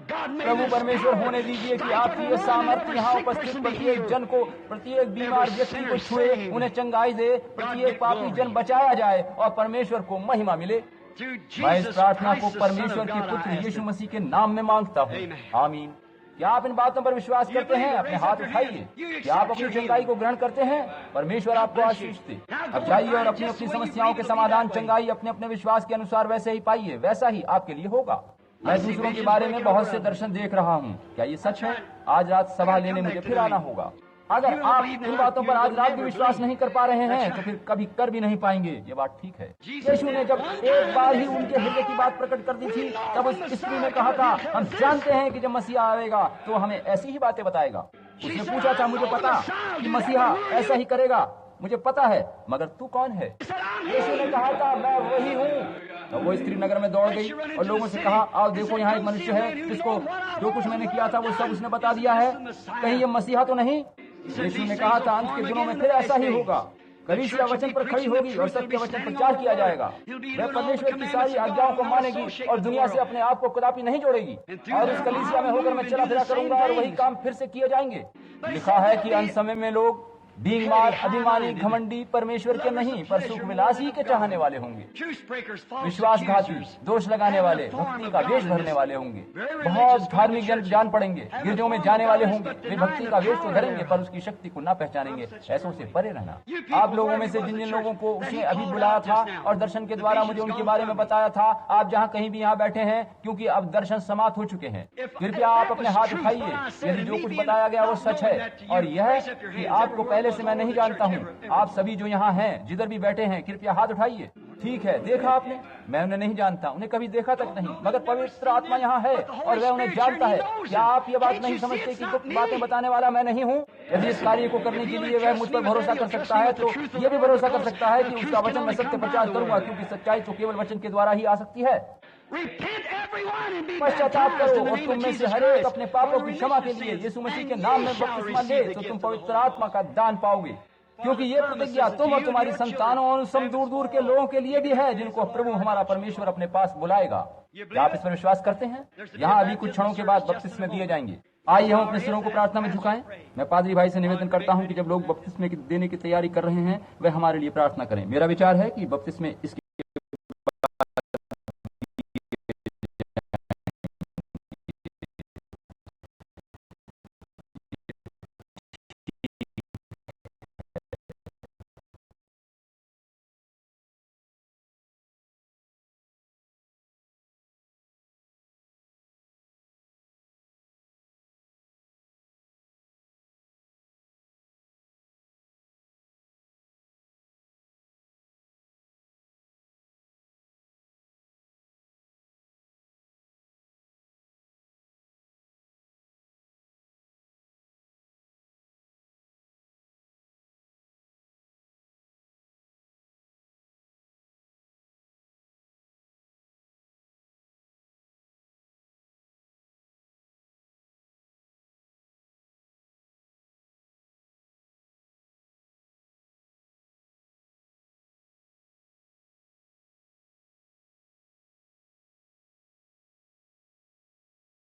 प्रभु परमेश्वर होने दीजिए कि आपकी ये सामर्थ्य यहाँ उपस्थित प्रत्येक जन को, प्रत्येक बीमार व्यक्ति को छुए, उन्हें चंगाई दे, प्रत्येक पापी जन बचाया जाए और परमेश्वर को महिमा मिले। मैं इस प्रार्थना को परमेश्वर के पुत्र यीशु मसीह के नाम में मांगता हूँ। आमीन। क्या आप इन बातों पर विश्वास करते हैं? अपने हाथ उठाइए। क्या आप अपनी चंगाई को ग्रहण करते हैं? परमेश्वर आपको आशीष दे। अब जाइए और अपनी अपनी समस्याओं के समाधान, चंगाई अपने अपने विश्वास के अनुसार वैसे ही पाइए, वैसा ही आपके लिए होगा। मैं दूसरों के बारे में बहुत से दर्शन देख रहा हूँ। क्या ये सच है? आज रात सभा लेने मुझे फिर आना होगा। अगर आप इन बातों पर आज रात भी विश्वास नहीं कर पा रहे हैं तो फिर कभी कर भी नहीं पाएंगे। ये बात ठीक है। यीशु ने जब एक बार ही उनके हृदय की बात प्रकट कर दी थी, तब उस स्त्री ने कहा था, हम जानते हैं कि जब मसीहा आएगा तो हमें ऐसी ही बातें बताएगा। उसने पूछा था, मुझे पता कि मसीहा ऐसा ही करेगा, मुझे पता है, मगर तू कौन है? यीशु ने कहा था, मैं वही हूँ। तो वो स्त्री नगर में दौड़ गई और लोगों से कहा, आओ देखो यहाँ एक मनुष्य है जिसको जो कुछ मैंने किया था वो सब उसने बता दिया है। कहीं ये मसीहा तो नहीं? यीशु ने कहा था, अंत के दिनों में फिर ऐसा ही होगा। कलीसिया वचन पर खड़ी होगी और सत्य वचन प्रचार किया जाएगा। वह परमेश्वर की सारी आज्ञाओं को मानेगी और दुनिया से अपने आप को कदापि नहीं जोड़ेगी। और इस कलीसिया में होकर मैं चला फिरा करूंगा और वही काम फिर से किए जाएंगे। लिखा है कि अंत समय में लोग बीमार, अभिमानी, घमंडी, परमेश्वर के नहीं पर सुख विलासी के चाहने वाले होंगे, विश्वासघाती, दोष लगाने वाले, भक्ति का वेश भरने वाले होंगे। बहुत धार्मिक जन जान पड़ेंगे, गिरजों में जाने वाले होंगे। वे भक्ति का वेश तो धरेंगे पर उसकी शक्ति को ना पहचानेंगे। ऐसों से परे रहना। आप लोगों में से जिन जिन लोगों को उसने अभी बुलाया था और दर्शन के द्वारा मुझे उनके बारे में बताया था, आप जहाँ कहीं भी यहाँ बैठे हैं, क्योंकि अब दर्शन समाप्त हो चुके हैं, कृपया आप अपने हाथ उठाइए यदि जो कुछ बताया गया वो सच है। और यह कि आपको पहले से मैं नहीं जानता हूँ। आप सभी जो यहाँ हैं, जिधर भी बैठे हैं, कृपया हाथ उठाइए। ठीक है, देखा आपने? मैं उन्हें नहीं जानता, उन्हें कभी देखा तक नहीं, मगर पवित्र आत्मा यहाँ है और वह उन्हें जानता है। क्या आप ये बात नहीं समझते कि गुप्त बातें बताने वाला मैं नहीं हूँ? यदि इस कार्य को करने के लिए वह मुझ पर भरोसा कर सकता है तो ये भी भरोसा कर सकता है कि उसका वचन मैं सत्य प्रचार करूंगा, क्योंकि सच्चाई तो केवल वचन के द्वारा ही आ सकती है। पश्चाताप करो और तुम में से हर एक अपने पापों की क्षमा के लिए यीशु मसीह के नाम में बपतिस्मा ले, तो तुम पवित्र आत्मा का दान पाओगे। क्योंकि ये प्रतिज्ञा तुम और तुम्हारी संतानों और सब दूर दूर के लोगों के लिए भी है जिनको प्रभु हमारा परमेश्वर अपने पास बुलाएगा। क्या आप इस पर विश्वास करते हैं? यहाँ अभी कुछ क्षणों के बाद बपतिस्मे दिए जाएंगे। आइए हम अपने सिरों को प्रार्थना में झुकाएं। मैं पादरी भाई से निवेदन करता हूँ कि जब लोग बपतिस्मे देने की तैयारी कर रहे हैं, वे हमारे लिए प्रार्थना करें। मेरा विचार है कि बपतिस्मे इसके